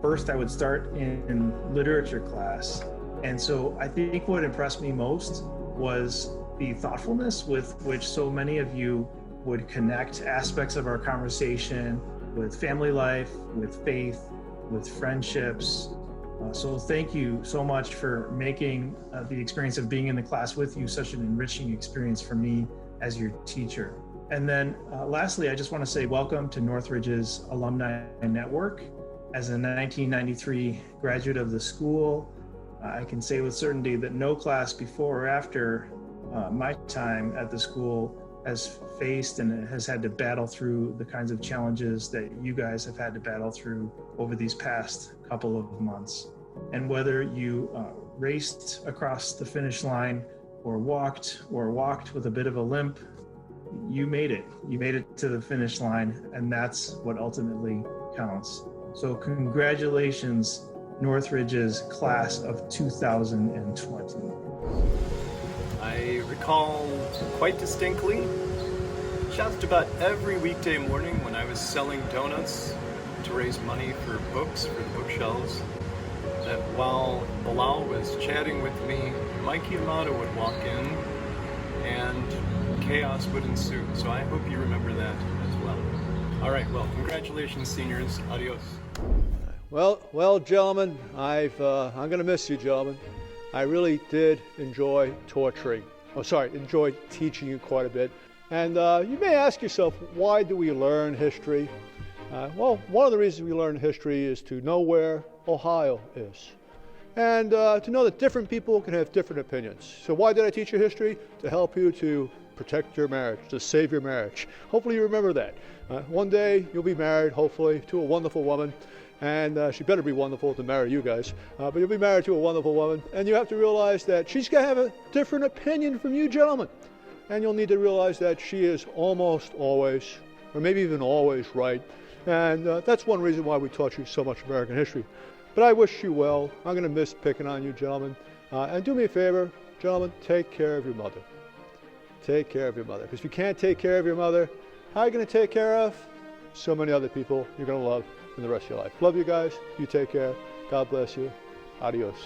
First, I would start in literature class. And so I think what impressed me most was the thoughtfulness with which so many of you would connect aspects of our conversation with family life, with faith, with friendships. So thank you so much for making the experience of being in the class with you such an enriching experience for me as your teacher. And then lastly, I just want to say welcome to Northridge's Alumni Network. As a 1993 graduate of the school, I can say with certainty that no class before or after my time at the school has faced and has had to battle through the kinds of challenges that you guys have had to battle through over these past couple of months. And whether you raced across the finish line or walked with a bit of a limp, you made it. You made it to the finish line, and that's what ultimately counts. So congratulations, Northridge's class of 2020. I recall quite distinctly just about every weekday morning when I was selling donuts to raise money for books for the bookshelves, that while Bilal was chatting with me, Mikey Amato would walk in and chaos would ensue. So I hope you remember that as well. All right, well, congratulations, seniors. Adios. Well, gentlemen, I'm going to miss you, gentlemen. I really did enjoy teaching you quite a bit. And you may ask yourself, why do we learn history? Well, one of the reasons we learn history is to know where Ohio is. And to know that different people can have different opinions. So why did I teach you history? To help you to protect your marriage, to save your marriage. Hopefully you remember that. One day you'll be married, hopefully, to a wonderful woman. And she better be wonderful to marry you guys. But you'll be married to a wonderful woman. And you have to realize that she's going to have a different opinion from you gentlemen. And you'll need to realize that she is almost always, or maybe even always, right. And that's one reason why we taught you so much American history. But I wish you well. I'm going to miss picking on you, gentlemen. And do me a favor, gentlemen, take care of your mother. Take care of your mother. Because if you can't take care of your mother, how are you going to take care of so many other people you're going to love in the rest of your life? Love you guys. You take care. God bless you. Adios.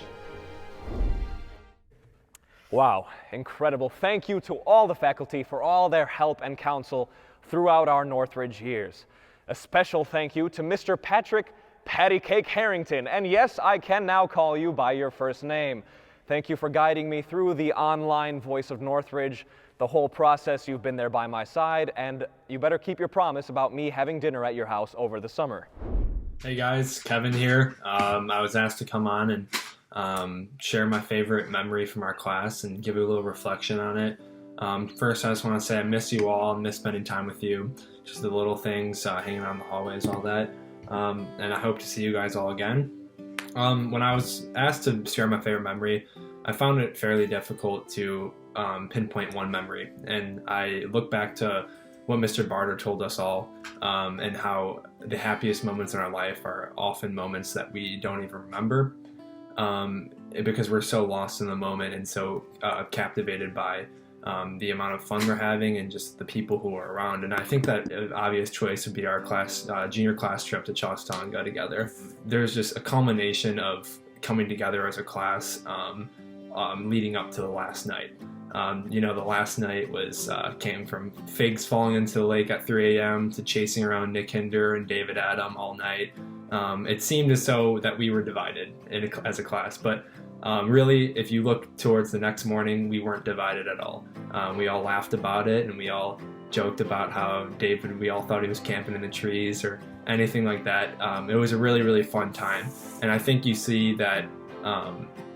Wow, incredible. Thank you to all the faculty for all their help and counsel throughout our Northridge years. A special thank you to Mr. Patrick Patty Cake Harrington. And yes, I can now call you by your first name. Thank you for guiding me through the online Voice of Northridge. The whole process, you've been there by my side, and you better keep your promise about me having dinner at your house over the summer. Hey guys, Kevin here. I was asked to come on and share my favorite memory from our class and give you a little reflection on it. First, I just want to say I miss you all. I miss spending time with you. Just the little things, hanging out in the hallways, all that. And I hope to see you guys all again. When I was asked to share my favorite memory, I found it fairly difficult to pinpoint one memory. And I look back to what Mr. Barter told us all, and how the happiest moments in our life are often moments that we don't even remember, because we're so lost in the moment and so captivated by the amount of fun we're having and just the people who are around. And I think that an obvious choice would be our class, junior class trip to Chautauqua together. There's just a culmination of coming together as a class leading up to the last night. The last night was came from figs falling into the lake at 3 a.m. to chasing around Nick Hinder and David Adam all night. It seemed as though that we were divided as a class, but really, if you look towards the next morning, we weren't divided at all. We all laughed about it, and we all joked about how we all thought he was camping in the trees or anything like that. It was a really, really fun time. And I think you see that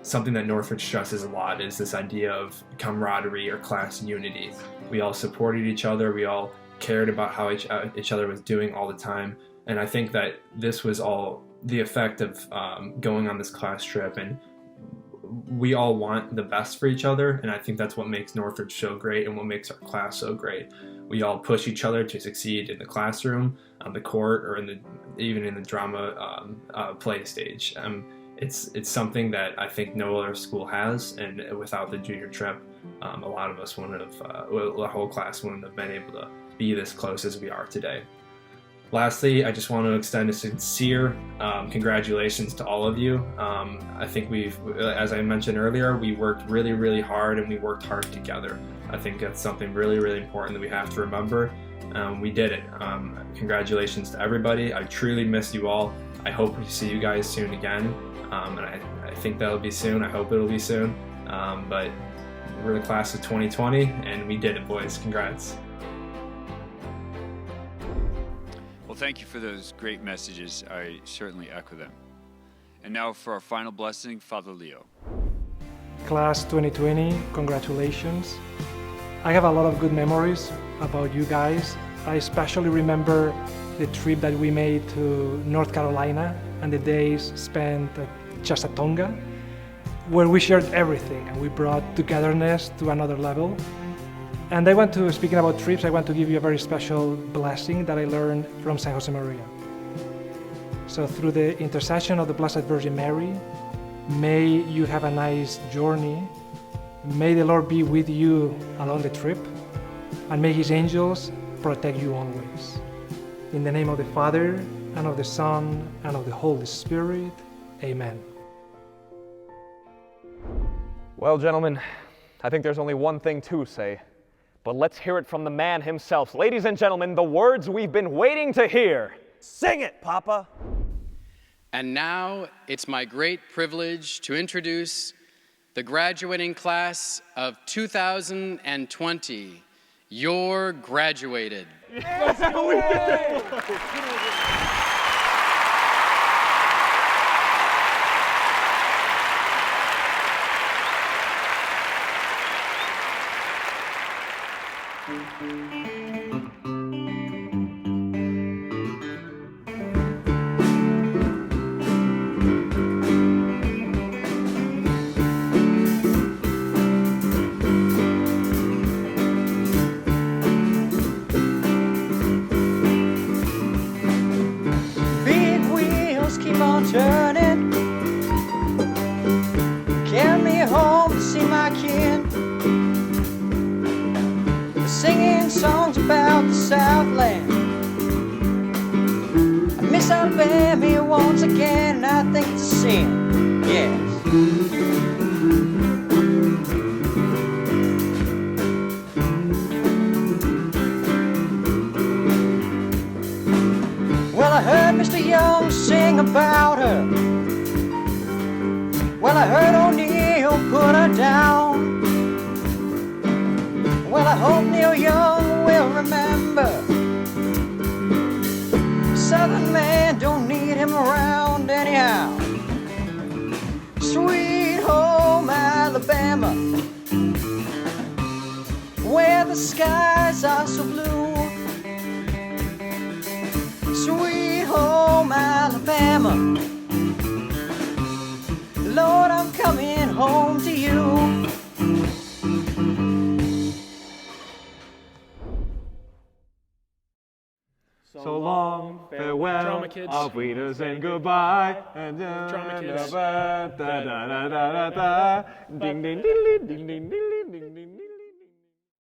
something that Northridge stresses a lot is this idea of camaraderie or class unity. We all supported each other. We all cared about how each other was doing all the time. And I think that this was all the effect of going on this class trip, and we all want the best for each other, and I think that's what makes Northridge so great and what makes our class so great. We all push each other to succeed in the classroom, on the court, or even in the drama play stage. It's something that I think no other school has, and without the junior trip, a lot of us wouldn't have, the whole class wouldn't have been able to be this close as we are today. Lastly, I just want to extend a sincere congratulations to all of you. I think as I mentioned earlier, we worked really, really hard, and we worked hard together. I think that's something really, really important that we have to remember. We did it. Congratulations to everybody. I truly miss you all. I hope we see you guys soon again. And I think that'll be soon. I hope it'll be soon. But we're the class of 2020, and we did it, boys. Congrats. Well, thank you for those great messages. I certainly echo them. And now for our final blessing, Father Leo. Class 2020, congratulations. I have a lot of good memories about you guys. I especially remember the trip that we made to North Carolina and the days spent at Chautauqua, where we shared everything and we brought togetherness to another level. And speaking about trips, I want to give you a very special blessing that I learned from San Jose Maria. So through the intercession of the Blessed Virgin Mary, may you have a nice journey. May the Lord be with you along the trip, and may His angels protect you always. In the name of the Father, and of the Son, and of the Holy Spirit, amen. Well, gentlemen, I think there's only one thing to say. But let's hear it from the man himself. Ladies and gentlemen, the words we've been waiting to hear. Sing it, Papa. And now it's my great privilege to introduce the graduating class of 2020, You're graduated. Let's go. We did it. Big wheels keep on turning, carry me home to see my kin, singing songs about the Southland. I miss Alabama once again, and I think it's a sin, yes. Well, I heard Mr. Young sing about her. Well, I heard O'Neill put her down. Well, I hope Neil Young will remember. Southern man don't need him around anyhow. Sweet home Alabama, where the skies are so blue. Sweet home Alabama, Lord, I'm coming home to you. So long, farewell, Drama kids. auf Wiedersehen, goodbye, and Drama kids. da da da da da da, ding ding ding ding ding ding ding ding ding.